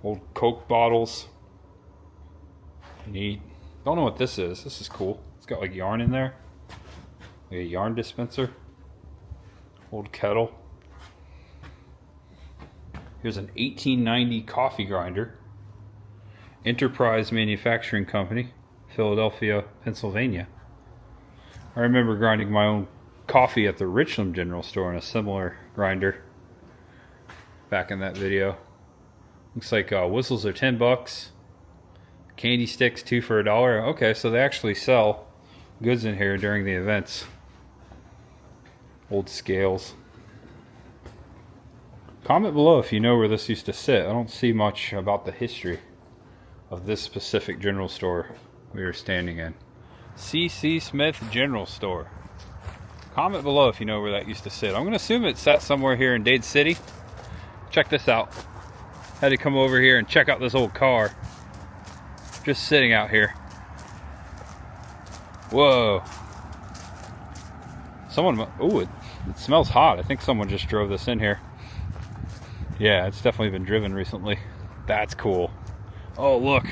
Speaker 1: Old Coke bottles. Neat. Don't know what this is. This is cool. It's got like yarn in there. Like a yarn dispenser. Old kettle. Here's an 1890 coffee grinder. Enterprise Manufacturing Company, Philadelphia, Pennsylvania. I remember grinding my own coffee at the Richland General Store in a similar grinder back in that video.
Speaker 2: Looks like whistles are $10. Candy sticks 2 for $1. Okay, so they actually sell goods in here during the events. Old scales. Comment below if you know where this used to sit. I don't see much about the history of this specific general store we were standing in. C.C. Smith General Store. Comment below if you know where that used to sit. I'm going to assume it sat somewhere here in Dade City. Check this out. Had to come over here and check out this old car. Just sitting out here. Whoa. Someone, ooh, it smells hot. I think someone just drove this in here. Yeah, it's definitely been driven recently. That's cool. Oh, look.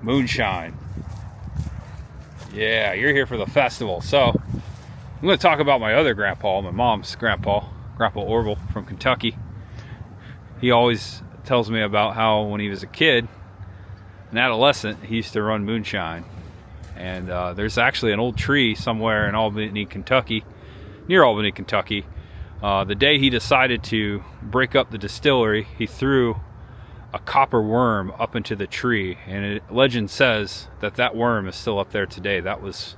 Speaker 2: Moonshine. Yeah, you're here for the festival. So, I'm going to talk about my other grandpa, my mom's grandpa, Grandpa Orville from Kentucky. He always tells me about how when he was a kid, an adolescent, he used to run moonshine. And there's actually an old tree somewhere in Albany, Kentucky, near Albany, Kentucky. The day he decided to break up the distillery, he threw a copper worm up into the tree. And legend says that that worm is still up there today. That was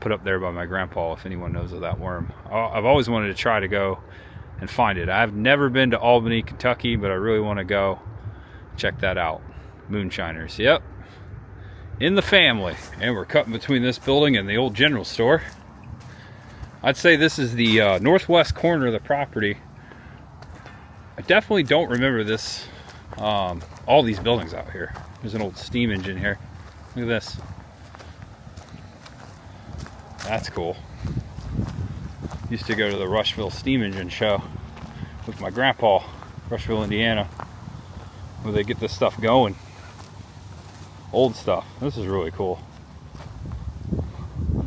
Speaker 2: put up there by my grandpa, if anyone knows of that worm. I've always wanted to try to go and find it. I've never been to Albany, Kentucky, but I really want to go check that out. Moonshiners, yep, in the family. And we're cutting between this building and the old general store. I'd say this is the northwest corner of the property. I definitely don't remember this, all these buildings out here. There's an old steam engine here. Look at this. That's cool. Used to go to the Rushville steam engine show with my grandpa, Rushville, Indiana, where they get this stuff going. Old stuff. This is really cool.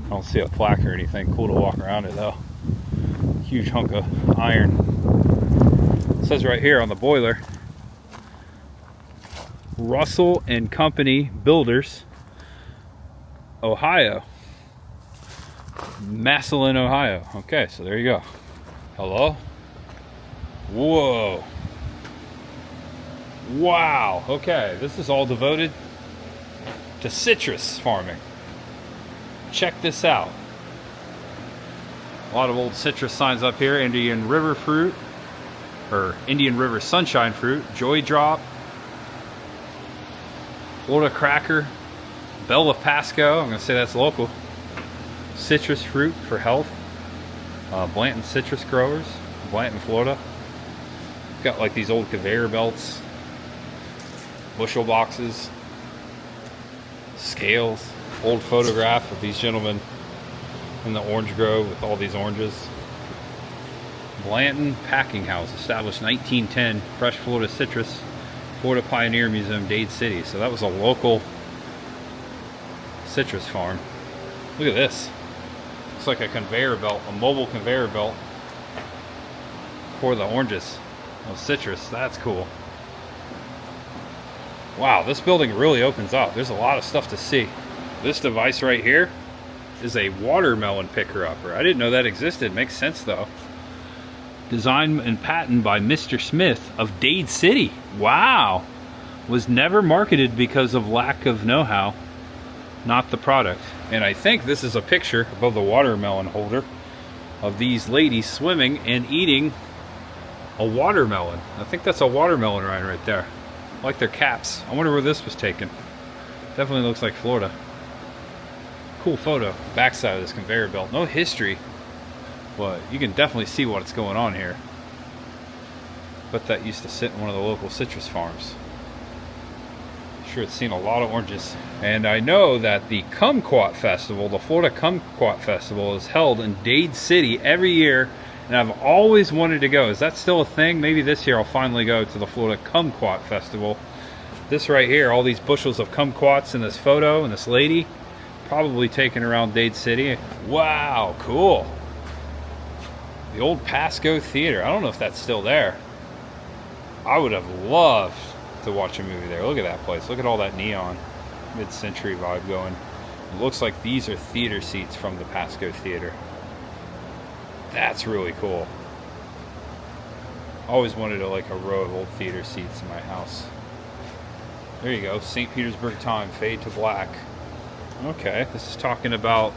Speaker 2: I don't see a plaque or anything. Cool to walk around it though. Huge hunk of iron. It says right here on the boiler, Russell and Company Builders, Ohio. Massillon, Ohio. Okay, so there you go. Hello? Whoa. Wow. Okay, this is all devoted to citrus farming. Check this out. A lot of old citrus signs up here. Indian River fruit, or Indian River sunshine fruit, Joy Drop, Florida cracker, Bell of Pasco. I'm going to say that's local. Citrus fruit for health. Blanton citrus growers, Blanton, Florida. Got like these old conveyor belts, bushel boxes, scales, old photograph of these gentlemen in the orange grove with all these oranges. Blanton Packing House, established 1910, fresh Florida citrus, Florida Pioneer Museum, Dade City. So that was a local citrus farm. Look at this. Looks like a conveyor belt, a mobile conveyor belt for the oranges of citrus. That's cool. Wow, this building really opens up. There's a lot of stuff to see. This device right here is a watermelon picker-upper. I didn't know that existed. Makes sense though. Designed and patented by Mr. Smith of Dade City. Wow. Was never marketed because of lack of know-how, not the product. And I think this is a picture above the watermelon holder of these ladies swimming and eating a watermelon. I think that's a watermelon rind right there. I like their caps. I wonder where this was taken. Definitely looks like Florida. Cool photo. Backside of this conveyor belt. No history, but you can definitely see what's going on here. But that used to sit in one of the local citrus farms. Sure, it's seen a lot of oranges. And I know that the Kumquat Festival, the Florida Kumquat Festival, is held in Dade City every year, and I've always wanted to go. Is that still a thing? Maybe this year I'll finally go to the Florida Kumquat Festival. This right here, all these bushels of kumquats in this photo, and this lady, probably taken around Dade City. Wow, cool. The old Pasco Theater. I don't know if that's still there. I would have loved to watch a movie there. Look at that place. Look at all that neon. Mid-century vibe going. It looks like these are theater seats from the Pasco Theater. That's really cool. Always wanted like a row of old theater seats in my house. There you go. St. Petersburg time, fade to black. Okay, this is talking about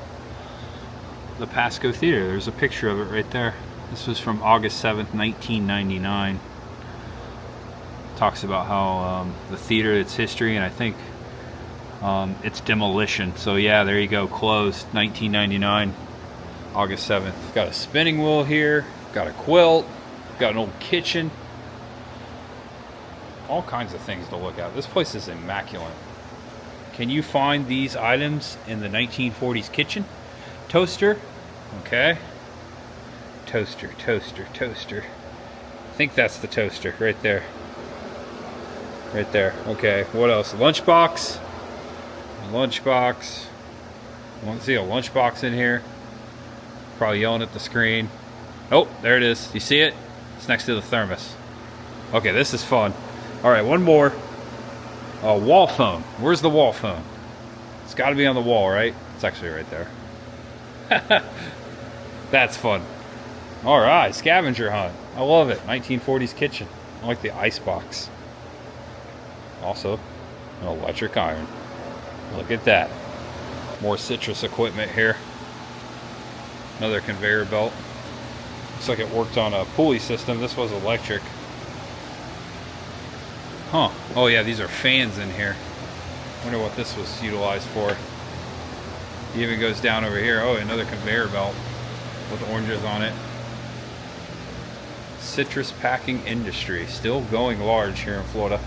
Speaker 2: the Pasco Theater. There's a picture of it right there. This was from August 7th, 1999. Talks about how the theater, its history, and I think its demolition. So yeah, there you go. Closed 1999, August 7th. Got a spinning wheel here. Got a quilt. Got an old kitchen. All kinds of things to look at. This place is immaculate. Can you find these items in the 1940s kitchen? Toaster. Okay. Toaster, toaster, toaster. I think that's the toaster right there. Right there. Okay, what else? Lunchbox. Lunchbox. Want to see a lunchbox in here? Probably yelling at the screen. Oh, there it is. You see it? It's next to the thermos. Okay, this is fun. All right, one more. Wall phone. Where's the wall phone? It's got to be on the wall, right? It's actually right there. That's fun. All right, scavenger hunt. I love it. 1940s kitchen. I like the ice box. Also, an electric iron. Look at that. More citrus equipment here. Another conveyor belt. Looks like it worked on a pulley system. This was electric. Huh. Oh yeah, these are fans in here. Wonder what this was utilized for. It even goes down over here. Oh, another conveyor belt with oranges on it. Citrus packing industry. Still going large here in Florida.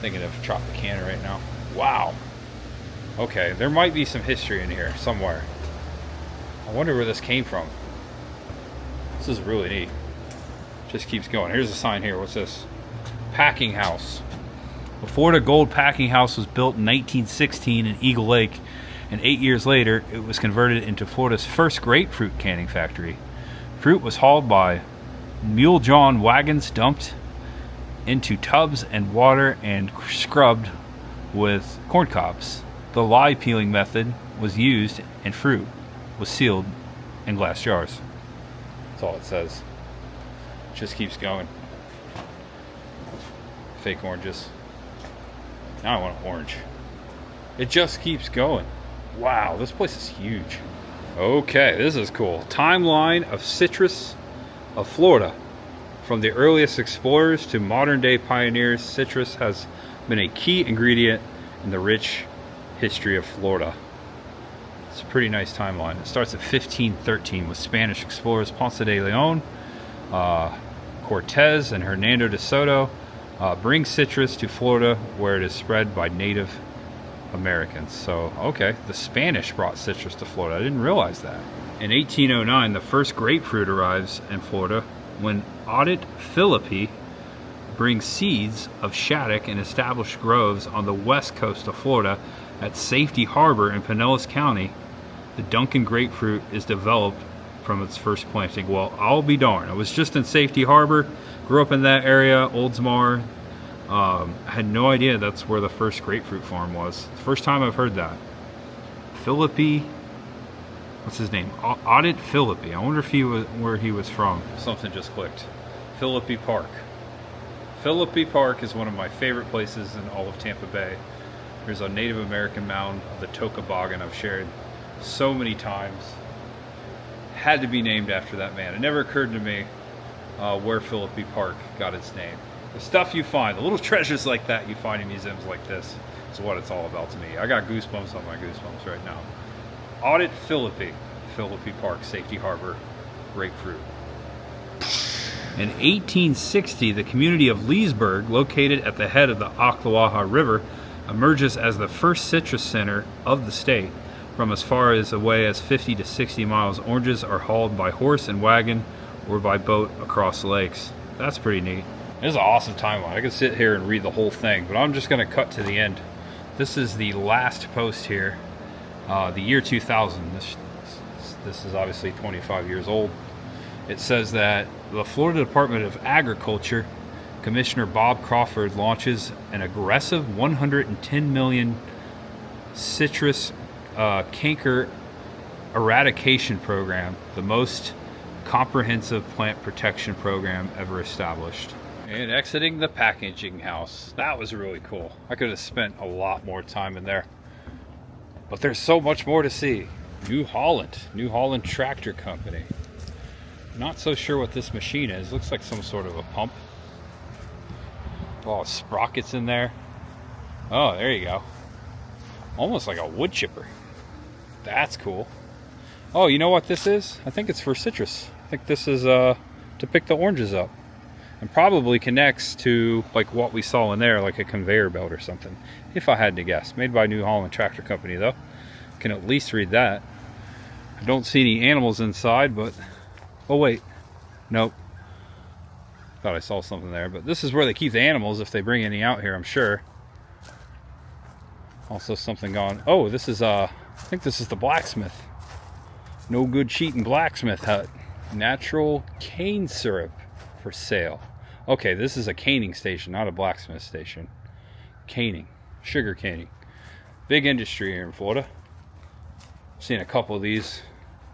Speaker 2: Thinking of Tropicana right now. Wow. Okay, there might be some history in here somewhere. I wonder where this came from. This is really neat. Just keeps going. Here's a sign here. What's this? Packing house. The Florida Gold Packing House was built in 1916 in Eagle Lake, and 8 years later it was converted into Florida's first grapefruit canning factory. Fruit was hauled by mule-drawn wagons, dumped into tubs and water, and scrubbed with corn cobs. The lye peeling method was used, and fruit was sealed in glass jars. That's all it says. Just keeps going. Fake oranges. Now I want an orange. It just keeps going. Wow, this place is huge. Okay, this is cool. Timeline of citrus of Florida. From the earliest explorers to modern day pioneers, citrus has been a key ingredient in the rich history of Florida. It's a pretty nice timeline. It starts at 1513 with Spanish explorers Ponce de Leon, Cortez, and Hernando de Soto bring citrus to Florida, where it is spread by Native Americans. So, okay, the Spanish brought citrus to Florida. I didn't realize that. In 1809, the first grapefruit arrives in Florida when Audit Philippi brings seeds of shaddock and established groves on the west coast of Florida at Safety Harbor in Pinellas County. The Duncan grapefruit is developed from its first planting. Well, I'll be darned. I was just in Safety Harbor, grew up in that area, Oldsmar. I had no idea that's where the first grapefruit farm was. First time I've heard that. Philippi, what's his name? Audit Philippi. I wonder if he was where he was from. Something just clicked. Philippi Park. Philippi Park is one of my favorite places in all of Tampa Bay. There's a Native American mound of the Tocobagan I've shared so many times. Had to be named after that man. It never occurred to me where Philippi Park got its name. The stuff you find, the little treasures like that you find in museums like this is what it's all about to me. I got goosebumps on my goosebumps right now. Audit Philippi. Philippi Park, Safety Harbor, grapefruit. In 1860, the community of Leesburg, located at the head of the Ocklawaha River, emerges as the first citrus center of the state. From as far away as 50 to 60 miles, oranges are hauled by horse and wagon or by boat across the lakes. That's pretty neat. This is an awesome timeline. I could sit here and read the whole thing, but I'm just going to cut to the end. This is the last post here, the year 2000. This is obviously 25 years old. It says that the Florida Department of Agriculture, Commissioner Bob Crawford, launches an aggressive $110 million citrus canker eradication program, the most comprehensive plant protection program ever established. And exiting the packaging house. That was really cool. I could have spent a lot more time in there. But there's so much more to see. New Holland Tractor Company. Not so sure what this machine is. Looks like some sort of a pump. Oh, sprockets in there. Oh, there you go. Almost like a wood chipper. That's cool. Oh, you know what this is? I think it's for citrus. I think this is to pick the oranges up. And probably connects to like what we saw in there, like a conveyor belt or something, if I had to guess. Made by New Holland Tractor Company though. Can at least read that. I don't see any animals inside, but oh wait, nope. Thought I saw something there, but this is where they keep the animals if they bring any out here, I'm sure. Also something gone. Oh, this is I think this is the blacksmith. No good cheating blacksmith hut. Natural cane syrup for sale. Okay, this is a caning station, not a blacksmith station. Caning, sugar caning. Big industry here in Florida. I've seen a couple of these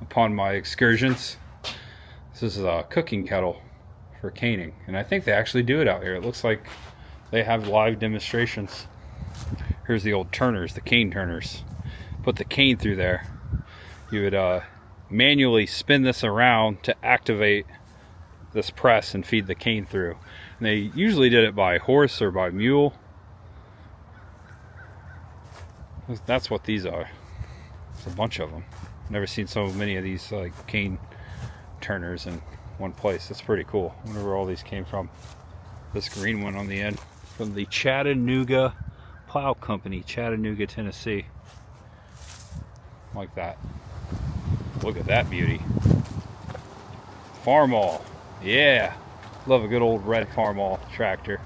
Speaker 2: upon my excursions. This is a cooking kettle for caning, and I think they actually do it out here. It looks like they have live demonstrations. Here's the old turners, the cane turners. Put the cane through there. You would manually spin this around to activate this press and feed the cane through. And they usually did it by horse or by mule. That's what these are. There's a bunch of them. Never seen so many of these like cane turners in one place. That's pretty cool. I wonder where all these came from. This green one on the end from the Chattanooga Plow Company, Chattanooga, Tennessee. Like that. Look at that beauty. Farmall. Yeah. Love a good old red Farmall tractor.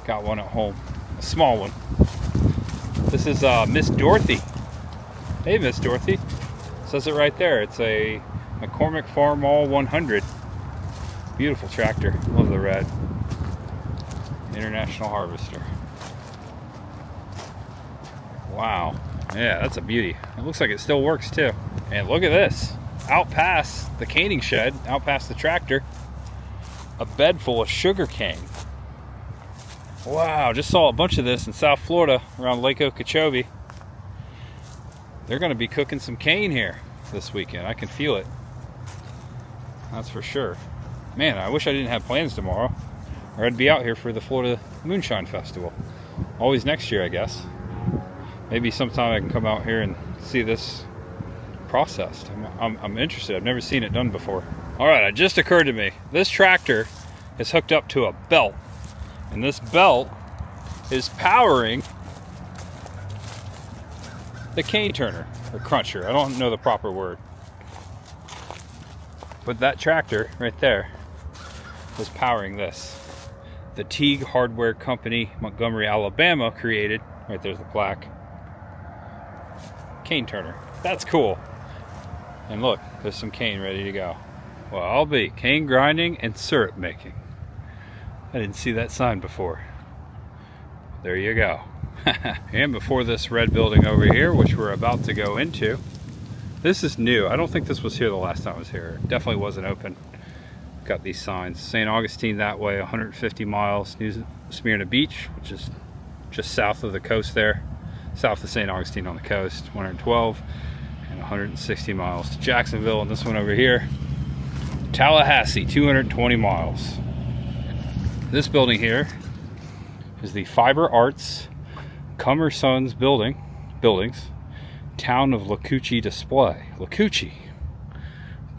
Speaker 2: Got one at home. A small one. This is Miss Dorothy. Hey, Miss Dorothy. Says it right there. It's a McCormick Farmall 100. Beautiful tractor. Love the red. International Harvester. Wow. Yeah, that's a beauty. It looks like it still works too. And look at this. Out past the caning shed, out past the tractor, a bed full of sugar cane. Wow, just saw a bunch of this in South Florida around Lake Okeechobee. They're going to be cooking some cane here this weekend. I can feel it. That's for sure. Man, I wish I didn't have plans tomorrow, or I'd be out here for the Florida Moonshine Festival. Always next year, I guess. Maybe sometime I can come out here and see this processed. I'm interested. I've never seen it done before. All right, it just occurred to me. This tractor is hooked up to a belt, and this belt is powering the cane turner or cruncher. I don't know the proper word, but that tractor right there was powering this. The Teague Hardware Company, Montgomery, Alabama, created. Right there's the plaque. Cane turner. That's cool. And look, there's some cane ready to go. Well, I'll be cane grinding and syrup making. I didn't see that sign before. There you go. And before this red building over here, which we're about to go into, this is new. I don't think this was here the last time I was here. It definitely wasn't open. Got these signs. St. Augustine that way, 150 miles. New Smyrna Beach, which is just south of the coast there. South of St. Augustine on the coast, 112. And 160 miles to Jacksonville. And this one over here, Tallahassee, 220 miles. This building here is the Fiber Arts Cummer Sons buildings, town of Lacoochee display. Lacoochee.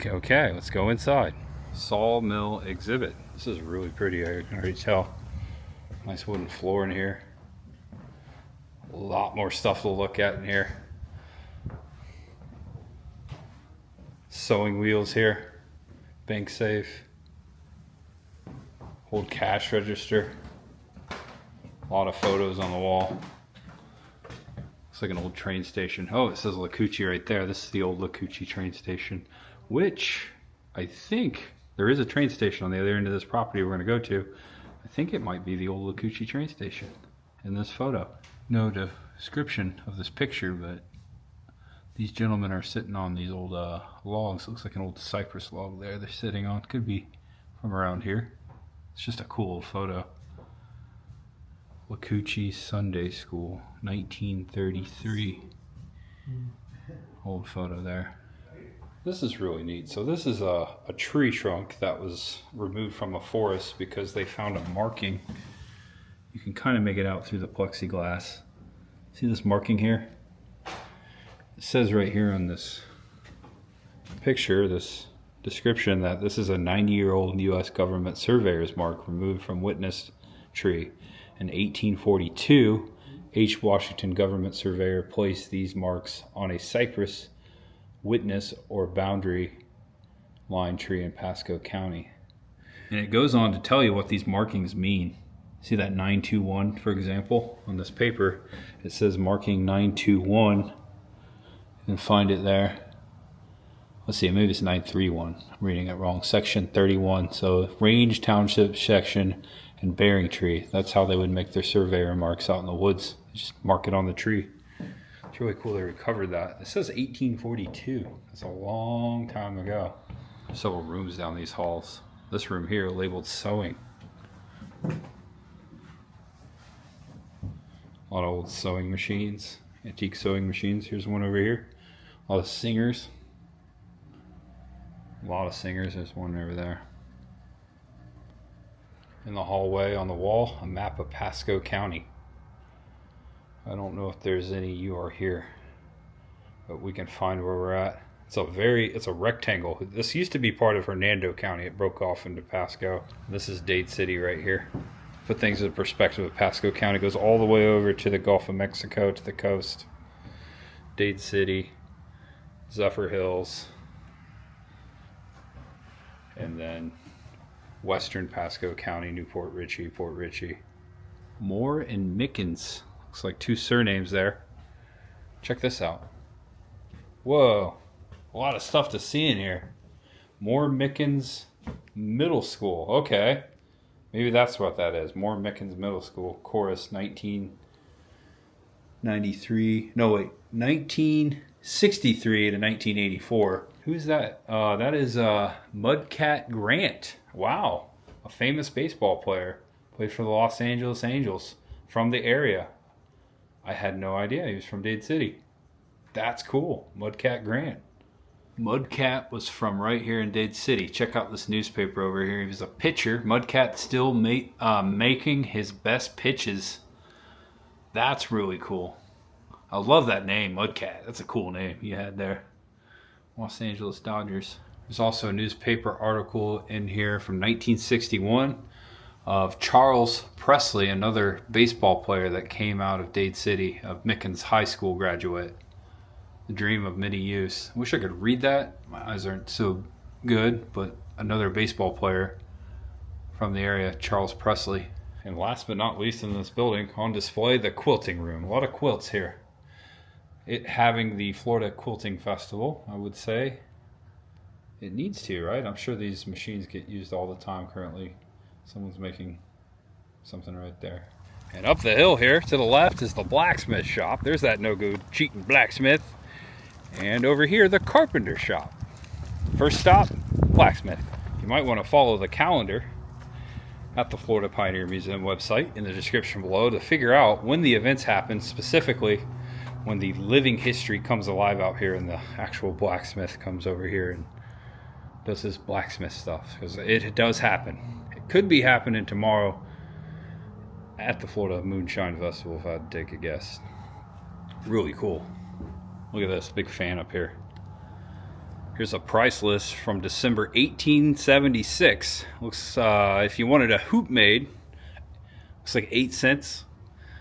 Speaker 2: Okay, let's go inside. Sawmill exhibit. This is really pretty, I can already tell. Nice wooden floor in here. A lot more stuff to look at in here. Sewing wheels here. Bank safe. Old cash register. A lot of photos on the wall. Looks like an old train station. Oh, it says Lacoochee right there. This is the old Lacoochee train station, which I think there is a train station on the other end of this property we're going to go to. I think it might be the old Lacoochee train station in this photo. No description of this picture, but these gentlemen are sitting on these old logs. Looks like an old cypress log there they're sitting on. Could be from around here. It's just a cool photo. Wakuchi Sunday School, 1933. Old photo there. This is really neat. So this is a tree trunk that was removed from a forest because they found a marking. You can kind of make it out through the plexiglass. See this marking here? It says right here on this picture, this description, that this is a 90-year-old U.S. government surveyor's mark removed from witness tree. In 1842, H. Washington government surveyor placed these marks on a cypress witness or boundary line tree in Pasco County. And it goes on to tell you what these markings mean. See that 921, for example, on this paper? It says marking 921. You can find it there. Let's see, maybe it's 931. I'm reading it wrong. Section 31. So range, township section, and bearing tree. That's how they would make their surveyor marks out in the woods. They just mark it on the tree. It's really cool they recovered that. It says 1842. That's a long time ago. Several rooms down these halls. This room here labeled sewing. A lot of old sewing machines, antique sewing machines. Here's one over here. A lot of singers. A lot of singers. There's one over there. In the hallway on the wall, a map of Pasco County. I don't know if there's any you are here, but we can find where we're at. It's a rectangle. This used to be part of Hernando County. It broke off into Pasco. This is Dade City right here. Put things in perspective, of Pasco County goes all the way over to the Gulf of Mexico, to the coast. Dade City, Zephyr Hills, and then western Pasco County, Newport Richey, Port Richey. Moore and Mickens. Looks like two surnames there. Check this out. Whoa, a lot of stuff to see in here. Moore Mickens Middle School. Okay, maybe that's what that is. Moore Mickens Middle School. Chorus 1993. No, wait, 1963 to 1984. Who's that? That is Mudcat Grant. Wow, a famous baseball player. Played for the Los Angeles Angels from the area. I had no idea he was from Dade City. That's cool. Mudcat Grant. Mudcat was from right here in Dade City. Check out this newspaper over here. He was a pitcher. Mudcat still making his best pitches. That's really cool. I love that name, Mudcat. That's a cool name you had there. Los Angeles Dodgers. There's also a newspaper article in here from 1961 of Charles Presley, another baseball player that came out of Dade City, of Mickens High School graduate. The dream of many youths. I wish I could read that. My eyes aren't so good, but another baseball player from the area, Charles Presley. And last but not least in this building, on display, the quilting room. A lot of quilts here. It having the Florida Quilting Festival, I would say. It needs to, right? I'm sure these machines get used all the time currently. Someone's making something right there. And up the hill here to the left is the blacksmith shop. There's that no-good cheating blacksmith. And over here, the carpenter shop. First stop, blacksmith. You might want to follow the calendar at the Florida Pioneer Museum website in the description below to figure out when the events happen, specifically when the living history comes alive out here and the actual blacksmith comes over here and does his blacksmith stuff, because it does happen. It could be happening tomorrow at the Florida Moonshine Festival if I had to take a guess. Really cool. Look at this, big fan up here. Here's a price list from December 1876. Looks, if you wanted a hoop made, looks like 8 cents.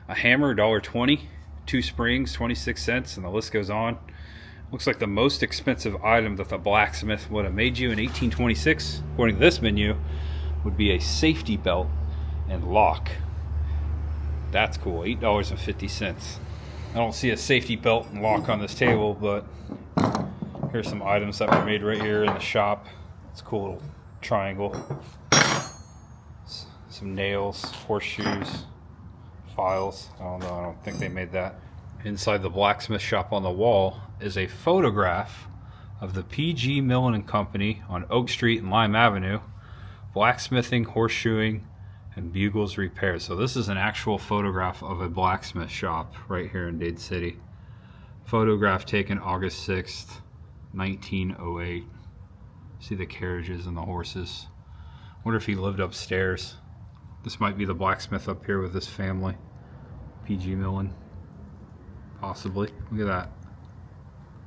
Speaker 2: A hammer, $1.20. 2 springs, 26 cents, and the list goes on. Looks like the most expensive item that the blacksmith would have made you in 1826, according to this menu, would be a safety belt and lock. That's cool, $8.50. I don't see a safety belt and lock on this table, but here's some items that were made right here in the shop. It's a cool little triangle. Some nails, horseshoes, files. I don't know, I don't think they made that. Inside the blacksmith shop on the wall is a photograph of the PG Millen and Company on Oak Street and Lime Avenue, blacksmithing, horseshoeing, and bugles repairs. So this is an actual photograph of a blacksmith shop right here in Dade City. Photograph taken August 6th, 1908. See the carriages and the horses. Wonder if he lived upstairs. This might be the blacksmith up here with his family. PG Millen. Possibly. Look at that.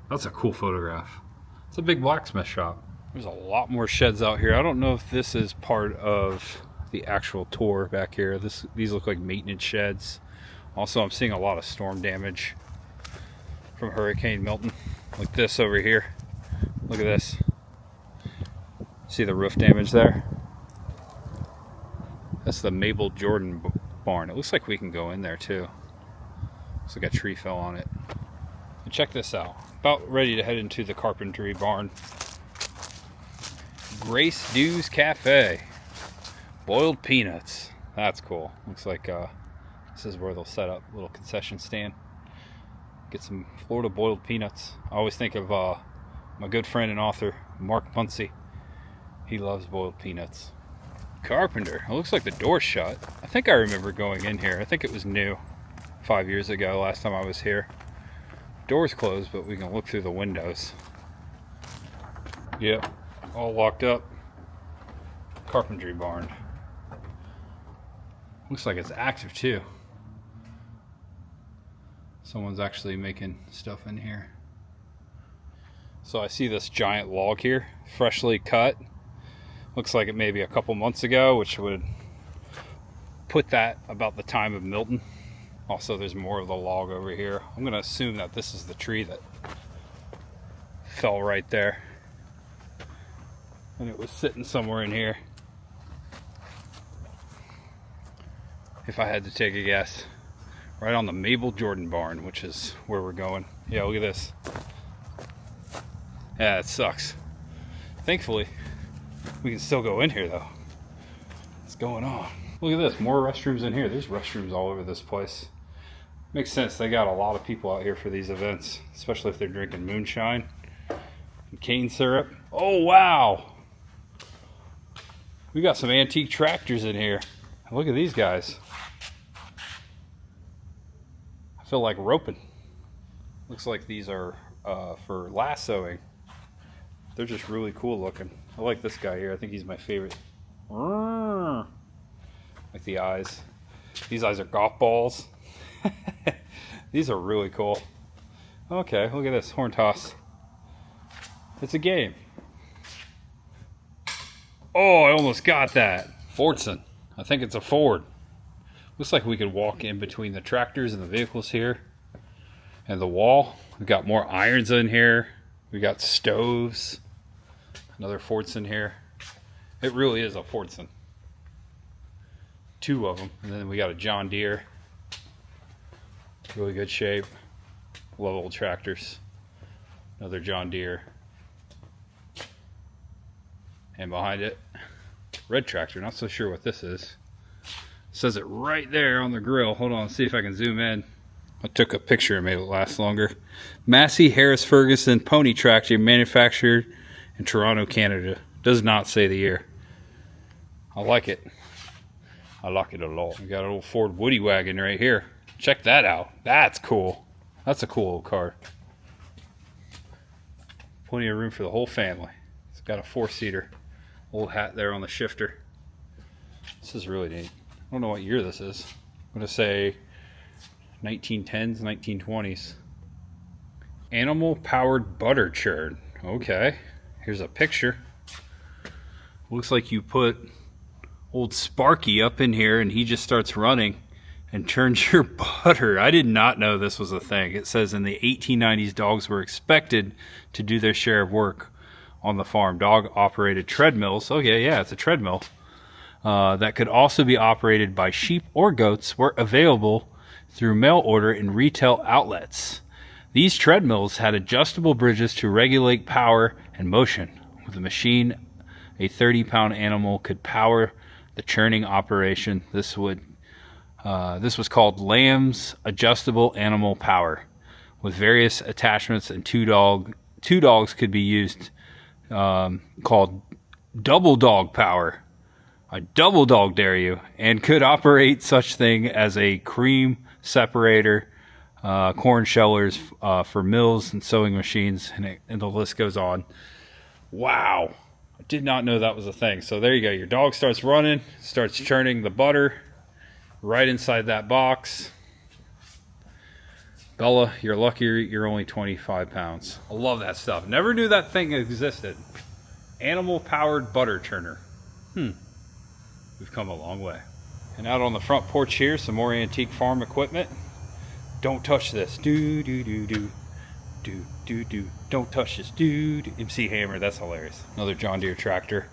Speaker 2: That's a cool photograph. It's a big blacksmith shop. There's a lot more sheds out here. I don't know if this is part of the actual tour back here. These look like maintenance sheds. Also, I'm seeing a lot of storm damage from Hurricane Milton. Like this over here. Look at this. See the roof damage there? That's the Mabel Jordan barn. It looks like we can go in there too. Looks like a tree fell on it. And check this out. About ready to head into the carpentry barn. Grace Dew's Cafe. Boiled peanuts. That's cool. Looks like this is where they'll set up a little concession stand. Get some Florida boiled peanuts. I always think of my good friend and author, Mark Muncy. He loves boiled peanuts. Carpenter. It looks like the door's shut. I think I remember going in here. I think it was new 5 years ago, last time I was here. Door's closed, but we can look through the windows. Yep, all locked up. Carpentry barn. Looks like it's active too. Someone's actually making stuff in here. So I see this giant log here, freshly cut. Looks like it may be a couple months ago, which would put that about the time of Milton. Also, there's more of the log over here. I'm gonna assume that this is the tree that fell right there. And it was sitting somewhere in here. If I had to take a guess. Right on the Mabel Jordan barn, which is where we're going. Yeah, look at this. Yeah, it sucks. Thankfully, we can still go in here though. What's going on? Look at this, more restrooms in here. There's restrooms all over this place. Makes sense, they got a lot of people out here for these events, especially if they're drinking moonshine and cane syrup. Oh wow! We got some antique tractors in here. Look at these guys. I feel like roping. Looks like these are for lassoing. They're just really cool looking. I like this guy here. I think he's my favorite. Like the eyes. These eyes are golf balls. These are really cool. Okay, look at this horn toss. It's a game. Oh, I almost got that. Fordson. I think it's a Ford. Looks like we could walk in between the tractors and the vehicles here. And the wall. We've got more irons in here. We got stoves. Another Fordson here. It really is a Fordson. Two of them. And then we got a John Deere. Really good shape. Love old tractors. Another John Deere. And behind it, red tractor. Not so sure what this is. Says it right there on the grill. Hold on, see if I can zoom in. I took a picture and made it last longer. Massey Harris Ferguson pony tractor manufactured in Toronto, Canada. Does not say the year. I like it. I like it a lot. We got an old Ford Woody wagon right here. Check that out. That's cool. That's a cool old car. Plenty of room for the whole family. It's got a 4-seater. Old hat there on the shifter. This is really neat. I don't know what year this is. I'm going to say 1910s, 1920s. Animal powered butter churn. Okay. Here's a picture. Looks like you put old Sparky up in here and he just starts running and churns your butter. I did not know this was a thing. It says in the 1890s dogs were expected to do their share of work on the farm. Dog operated treadmills. Okay, yeah, it's a treadmill. That could also be operated by sheep or goats were available through mail order in retail outlets. These treadmills had adjustable bridges to regulate power and motion. With a machine, a 30-pound animal could power the churning operation. This was called Lamb's adjustable animal power. With various attachments and two dogs could be used, called double dog power. I double dog dare you, and could operate such thing as a cream separator, corn shellers for mills and sewing machines, and the list goes on. Wow. I did not know that was a thing. So there you go. Your dog starts running, starts churning the butter right inside that box. Bella, you're lucky you're only 25 pounds. I love that stuff. Never knew that thing existed. Animal-powered butter churner. We've come a long way. And out on the front porch here, some more antique farm equipment. Don't touch this. Do, do, do, do. Do, do, do. Don't touch this. Do, do. MC Hammer, that's hilarious. Another John Deere tractor.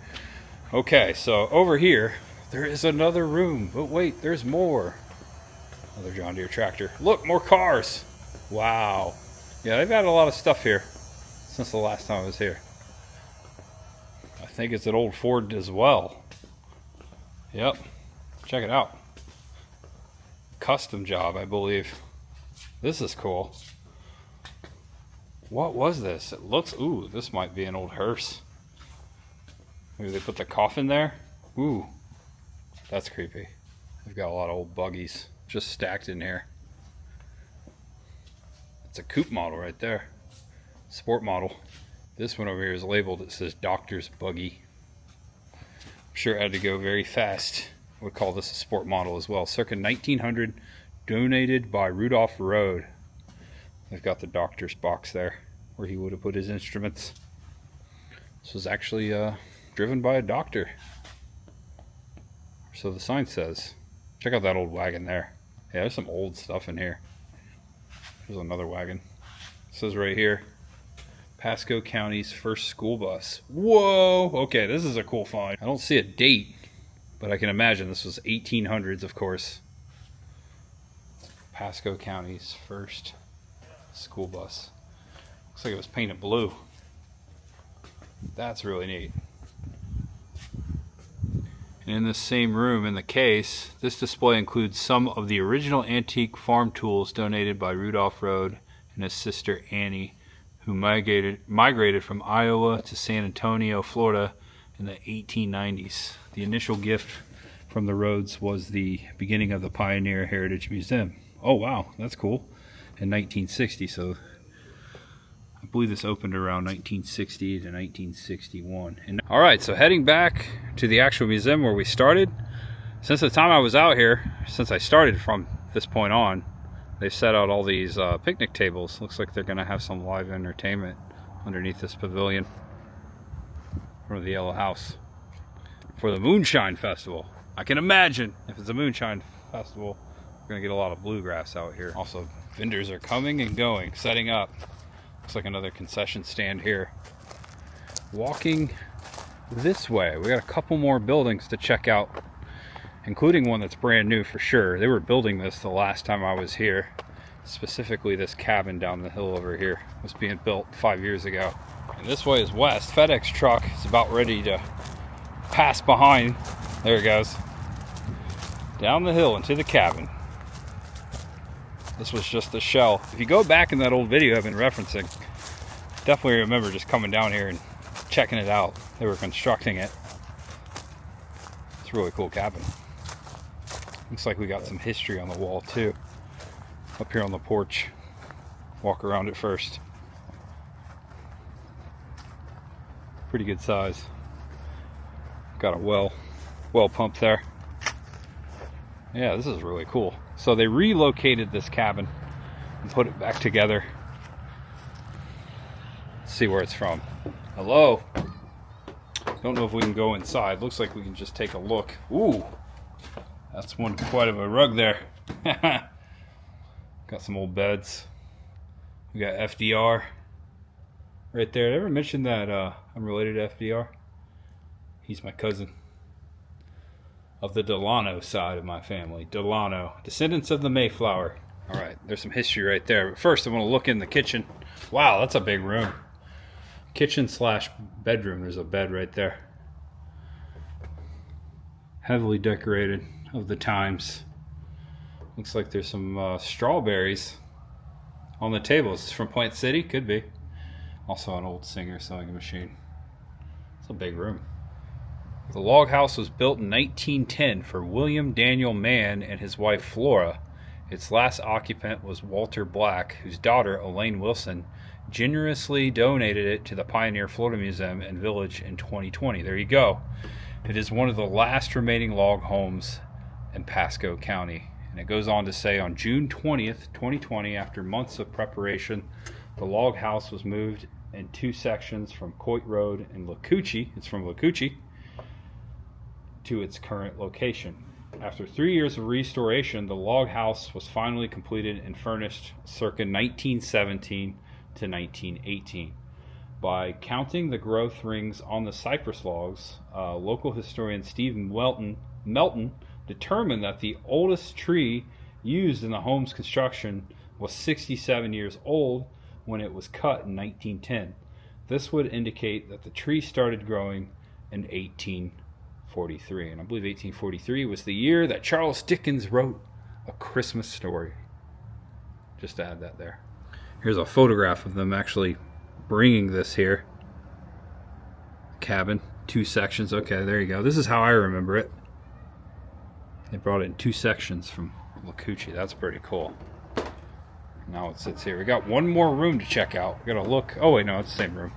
Speaker 2: Okay, so over here, there is another room. But wait, there's more. Another John Deere tractor. Look, more cars. Wow. Yeah, they've had a lot of stuff here since the last time I was here. I think it's an old Ford as well. Yep, check it out. Custom job, I believe. This is cool. What was this? It looks, ooh, this might be an old hearse. Maybe they put the coffin there? Ooh, that's creepy. They've got a lot of old buggies just stacked in here. It's a coupe model right there. Sport model. This one over here is labeled, it says Doctor's Buggy. I'm sure it had to go very fast. I would call this a sport model as well. Circa 1900, donated by Rudolph Road. They've got the doctor's box there where he would have put his instruments. This was actually driven by a doctor. So the sign says. Check out that old wagon there. Yeah, there's some old stuff in here. There's another wagon. It says right here, Pasco County's first school bus. Whoa! Okay, this is a cool find. I don't see a date, but I can imagine this was 1800s, of course. Pasco County's first school bus. Looks like it was painted blue. That's really neat. And in this same room, in the case, this display includes some of the original antique farm tools donated by Rudolph Road and his sister Annie, who migrated from Iowa to San Antonio, Florida in the 1890s. The initial gift from the Rhodes was the beginning of the Pioneer Heritage Museum. Oh wow, that's cool. In 1960, so I believe this opened around 1960 to 1961. And all right, so heading back to the actual museum where we started. Since the time I was out here, since I started from this point on, they've set out all these picnic tables. Looks like they're going to have some live entertainment underneath this pavilion for the Yellow House for the Moonshine Festival. I can imagine if it's a Moonshine Festival, we're going to get a lot of bluegrass out here. Also, vendors are coming and going, setting up. Looks like another concession stand here. Walking this way, we got a couple more buildings to check out, including one that's brand new for sure. They were building this the last time I was here. Specifically, this cabin down the hill over here was being built 5 years ago. And this way is west. FedEx truck is about ready to pass behind. There it goes. Down the hill into the cabin. This was just a shell. If you go back in that old video I've been referencing, definitely remember just coming down here and checking it out. They were constructing it. It's a really cool cabin. Looks like we got some history on the wall too. Up here on the porch. Walk around it first. Pretty good size. Got a well pump there. Yeah, this is really cool. So they relocated this cabin and put it back together. Let's see where it's from. Hello. Don't know if we can go inside. Looks like we can just take a look. Ooh, that's one quite of a rug there. Got some old beds. We got FDR right there. Did I ever mention that I'm related to FDR? He's my cousin. Of the Delano side of my family. Delano, descendants of the Mayflower. All right, there's some history right there. But first, I want to look in the kitchen. Wow, that's a big room. Kitchen slash bedroom. There's a bed right there. Heavily decorated of the times. Looks like there's some strawberries on the table. Is this from Plant City? Could be. Also an old Singer sewing machine. It's a big room. The log house was built in 1910 for William Daniel Mann and his wife Flora. Its last occupant was Walter Black, whose daughter, Elaine Wilson, generously donated it to the Pioneer Florida Museum and Village in 2020. There you go. It is one of the last remaining log homes in Pasco County. And it goes on to say, on June 20th, 2020, after months of preparation, the log house was moved in 2 sections from Coit Road in Lacoochee, it's from Lacoochee, to its current location. After 3 years of restoration, the log house was finally completed and furnished circa 1917 to 1918. By counting the growth rings on the cypress logs, local historian Steve Melton determined that the oldest tree used in the home's construction was 67 years old when it was cut in 1910. This would indicate that the tree started growing in 1843, and I believe 1843 was the year that Charles Dickens wrote A Christmas Story. Just to add that there. Here's a photograph of them actually bringing this here. Cabin, 2 sections. Okay, there you go. This is how I remember it. They brought it in 2 sections from Lacoochee. That's pretty cool. Now it sits here. We got one more room to check out. We gotta look. Oh wait, no, it's the same room.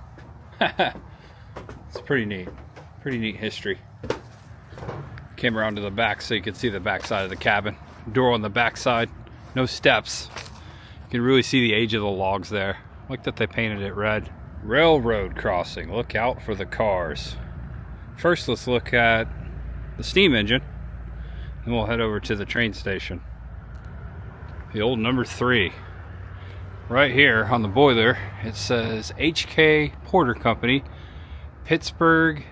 Speaker 2: It's pretty neat. Pretty neat history. Came around to the back so you could see the back side of the cabin. Door on the back side. No steps. You can really see the age of the logs there. I like that they painted it red. Railroad crossing. Look out for the cars. First, let's look at the steam engine. Then we'll head over to the train station. The old number 3. Right here on the boiler, it says H.K. Porter Company, Pittsburgh,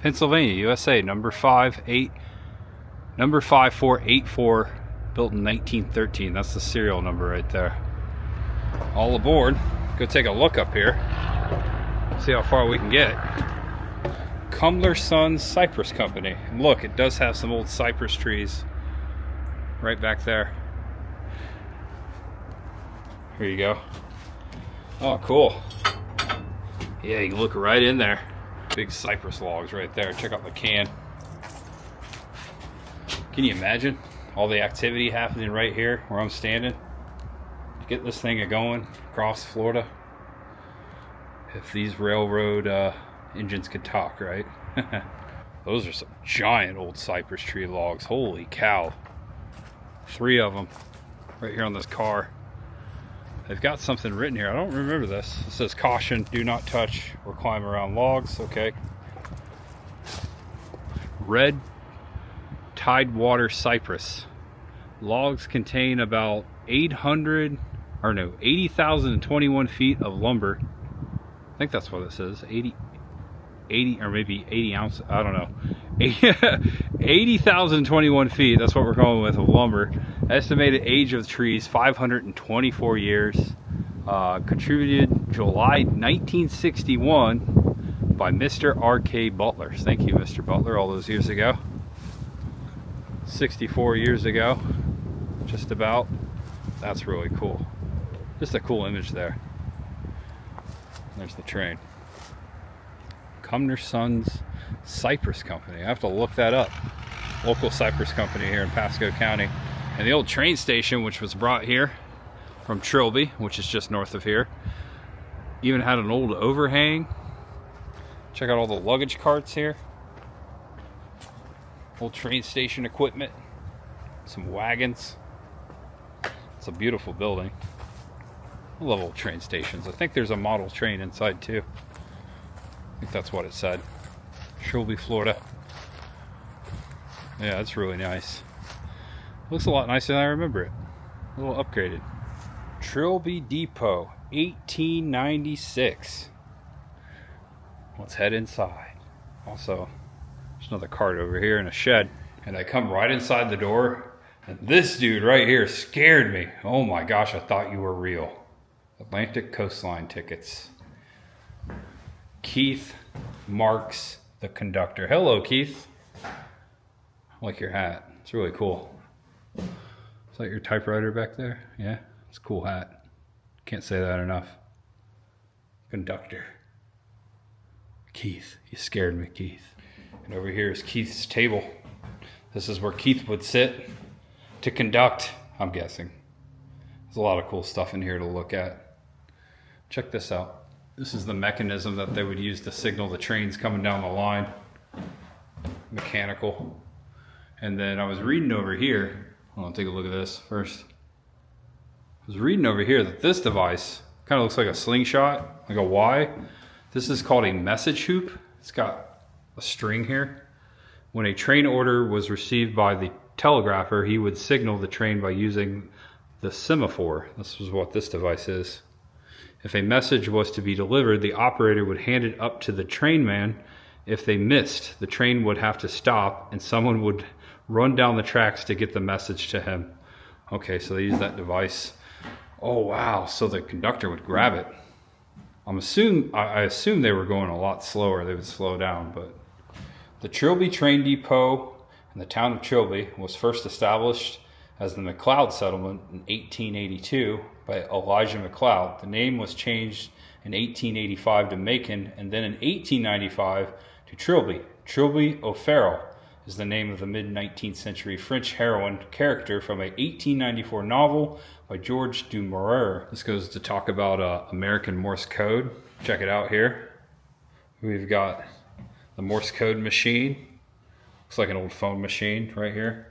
Speaker 2: Pennsylvania, USA, number 5484, built in 1913. That's the serial number right there. All aboard. Go take a look up here. See how far we can get. Cumler Sons Cypress Company. And look, it does have some old cypress trees right back there. Here you go. Oh, cool. Yeah, you can look right in there. Big cypress logs right there. Check out the can. Can you imagine all the activity happening right here where I'm standing? Get this thing going across Florida. If these railroad engines could talk, right? Those are some giant old cypress tree logs. Holy cow. 3 of them right here on this car. They've got something written here. I don't remember this. It says caution, do not touch or climb around logs. Okay. Red Tidewater cypress. Logs contain about 80,021 feet of lumber. I think that's what it says. 80 or maybe 80 ounces. I don't know. 80,021 feet. That's what we're going with of lumber. Estimated age of the trees 524 years. Contributed July 1961 by Mr. R.K. Butler. Thank you, Mr. Butler, all those years ago. 64 years ago, just about. That's really cool. Just a cool image there. There's the train. Cumner Sons Cypress Company. I have to look that up. Local cypress company here in Pasco County. And the old train station, which was brought here from Trilby, which is just north of here, even had an old overhang. Check out all the luggage carts here. Old train station equipment. Some wagons. It's a beautiful building. I love old train stations. I think there's a model train inside too. I think that's what it said. Trilby, Florida. Yeah, that's really nice. Looks a lot nicer than I remember it. A little upgraded. Trilby Depot, 1896. Let's head inside. Also, there's another cart over here in a shed. And I come right inside the door. And this dude right here scared me. Oh my gosh, I thought you were real. Atlantic Coastline tickets. Keith Marks, the conductor. Hello, Keith. I like your hat. It's really cool. Is that your typewriter back there? Yeah, it's a cool hat. Can't say that enough. Conductor. Keith. You scared me, Keith. And over here is Keith's table. This is where Keith would sit to conduct, I'm guessing. There's a lot of cool stuff in here to look at. Check this out. This is the mechanism that they would use to signal the trains coming down the line. Mechanical. And then I was reading over here, hold on, take a look at this first. I was reading over here that this device kind of looks like a slingshot, like a Y. This is called a message hoop. It's got a string here. When a train order was received by the telegrapher, he would signal the train by using the semaphore. This is what this device is. If a message was to be delivered, the operator would hand it up to the trainman. If they missed, the train would have to stop and someone would run down the tracks to get the message to him. Okay, so they use that device. Oh wow, so the conductor would grab it. I assume they were going a lot slower. They would slow down, but the Trilby Train Depot in the town of Trilby was first established as the McLeod Settlement in 1882 by Elijah McLeod. The name was changed in 1885 to Macon, and then in 1895 to Trilby. Trilby O'Farrell is the name of the mid-19th century French heroine character from a 1894 novel by George du Maurier. This goes to talk about American Morse code. Check it out here. We've got the Morse code machine. Looks like an old phone machine right here.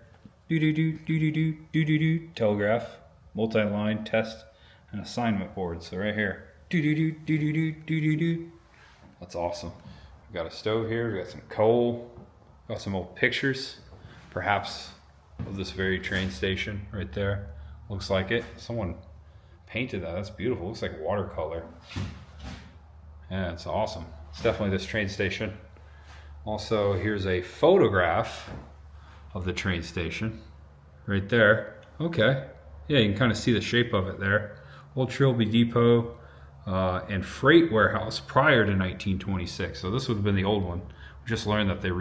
Speaker 2: Do-do-do-do-do-do-do-do-do. Telegraph, multi-line, test, and assignment board. So right here. Do-do-do-do-do-do-do-do. That's awesome. We've got a stove here. We've got some coal. Got some old pictures, perhaps, of this very train station right there. Looks like it. Someone painted that. That's beautiful. Looks like watercolor. Yeah, it's awesome. It's definitely this train station. Also, here's a photograph of the train station right there. Okay. Yeah, you can kind of see the shape of it there. Old Trilby Depot and freight warehouse prior to 1926. So this would have been the old one. We just learned that they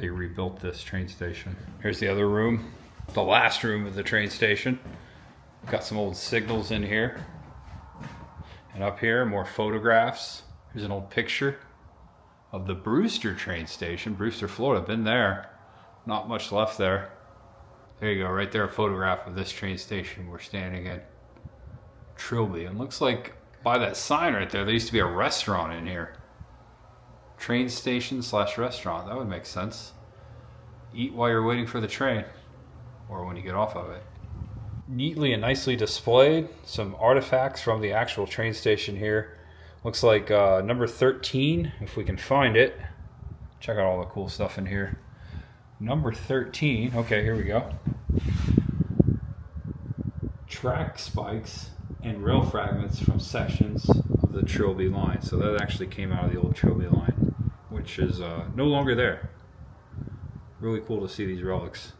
Speaker 2: rebuilt this train station. Here's the other room, the last room of the train station. Got some old signals in here. And up here, more photographs. Here's an old picture of the Brewster train station, Brewster, Florida. Been there. Not much left there. There you go, right there, a photograph of this train station we're standing in. Trilby. And looks like by that sign right there used to be a restaurant in here. Train station / restaurant. That would make sense. Eat while you're waiting for the train, or when you get off of it. Neatly and nicely displayed some artifacts from the actual train station here. Looks like number 13, if we can find it. Check out all the cool stuff in here. Number 13. Okay, here we go. Track spikes and rail fragments from sections of the Trilby line. So that actually came out of the old Trilby line, which is no longer there. Really cool to see these relics.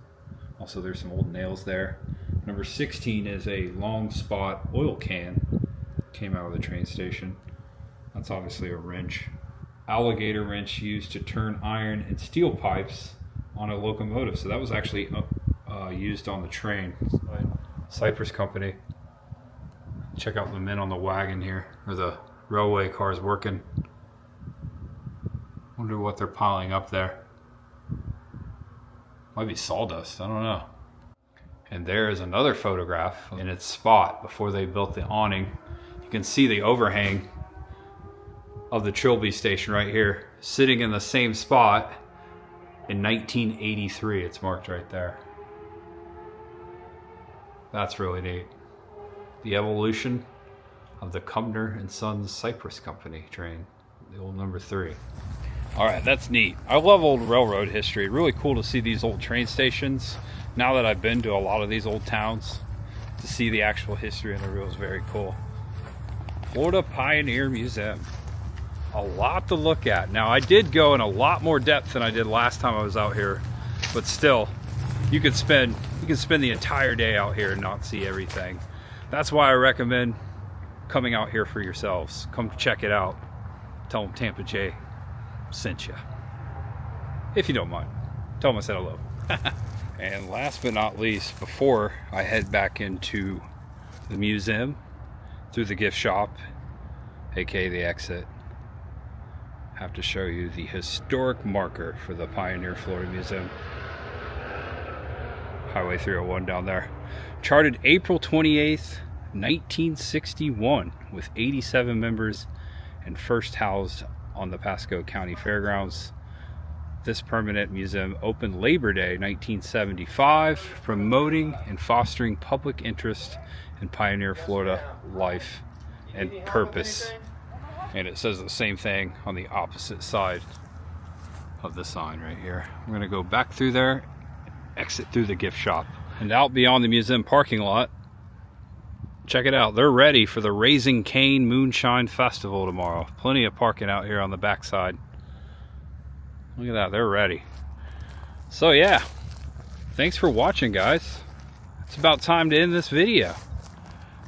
Speaker 2: Also, there's some old nails there. Number 16 is a long spot oil can. Came out of the train station. That's obviously a wrench. Alligator wrench used to turn iron and steel pipes on a locomotive. So that was actually used on the train. Cypress Company. Check out the men on the wagon here, or the railway cars working. Wonder what they're piling up there. Might be sawdust, I don't know. And there is another photograph in its spot before they built the awning. You can see the overhang of the Trilby station right here, sitting in the same spot in 1983. It's marked right there. That's really neat. The evolution of the Cumner and Sons Cypress Company train, the old number 3. All right, that's neat. I love old railroad history. Really cool to see these old train stations. Now that I've been to a lot of these old towns, to see the actual history in the real is very cool. Florida Pioneer Museum. A lot to look at. Now, I did go in a lot more depth than I did last time I was out here, but still, you can spend the entire day out here and not see everything. That's why I recommend coming out here for yourselves. Come check it out. Tell them Tampa J sent you. If you don't mind. Tell them I said hello. And last but not least, before I head back into the museum, through the gift shop, aka the exit, have to show you the historic marker for the Pioneer Florida Museum. Highway 301 down there. Charted April 28th, 1961 with 87 members and first housed on the Pasco County Fairgrounds. This permanent museum opened Labor Day 1975, promoting and fostering public interest in Pioneer Florida life and purpose. And it says the same thing on the opposite side of the sign right here. I'm gonna go back through there, exit through the gift shop, and out beyond the museum parking lot. Check it out, they're ready for the Raising Cane Moonshine Festival tomorrow. Plenty of parking out here on the backside. Look at that, they're ready. So yeah, thanks for watching, guys. It's about time to end this video.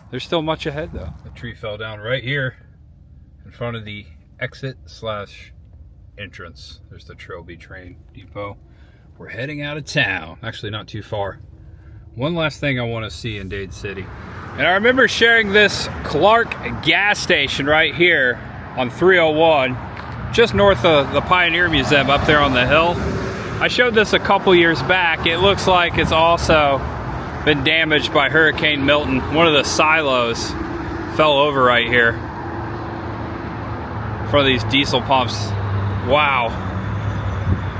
Speaker 2: There's still much ahead though. The tree fell down right here in front of the exit/entrance. There's the Trilby train depot. We're heading out of town. Actually, not too far. One last thing I want to see in Dade City. And I remember sharing this Clark gas station right here on 301, just north of the Pioneer Museum up there on the hill. I showed this a couple years back. It looks like it's also been damaged by Hurricane Milton. One of the silos fell over right here in front of these diesel pumps. Wow.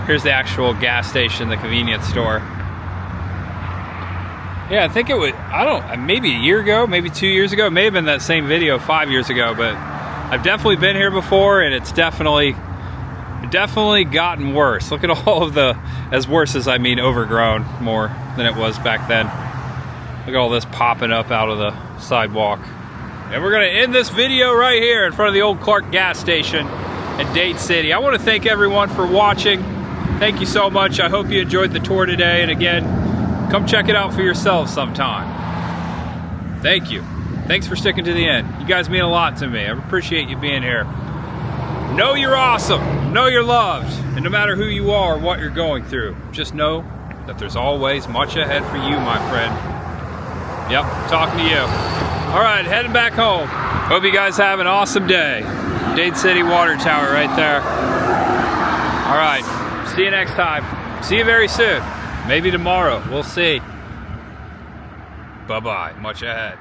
Speaker 2: Here's the actual gas station, the convenience store. Yeah, I think it was, maybe a year ago, maybe 2 years ago. It may have been that same video 5 years ago, but I've definitely been here before, and it's definitely gotten worse. Look at all of the, as worse as I mean overgrown more than it was back then. Look at all this popping up out of the sidewalk. And we're gonna end this video right here in front of the old Clark gas station in Dade City. I wanna thank everyone for watching. Thank you so much. I hope you enjoyed the tour today. And again, come check it out for yourselves sometime. Thank you. Thanks for sticking to the end. You guys mean a lot to me. I appreciate you being here. Know you're awesome. Know you're loved. And no matter who you are or what you're going through, just know that there's always much ahead for you, my friend. Yep, talking to you. All right, heading back home. Hope you guys have an awesome day. Dade City Water Tower right there. All right, see you next time. See you very soon. Maybe tomorrow, we'll see. Bye-bye, much ahead.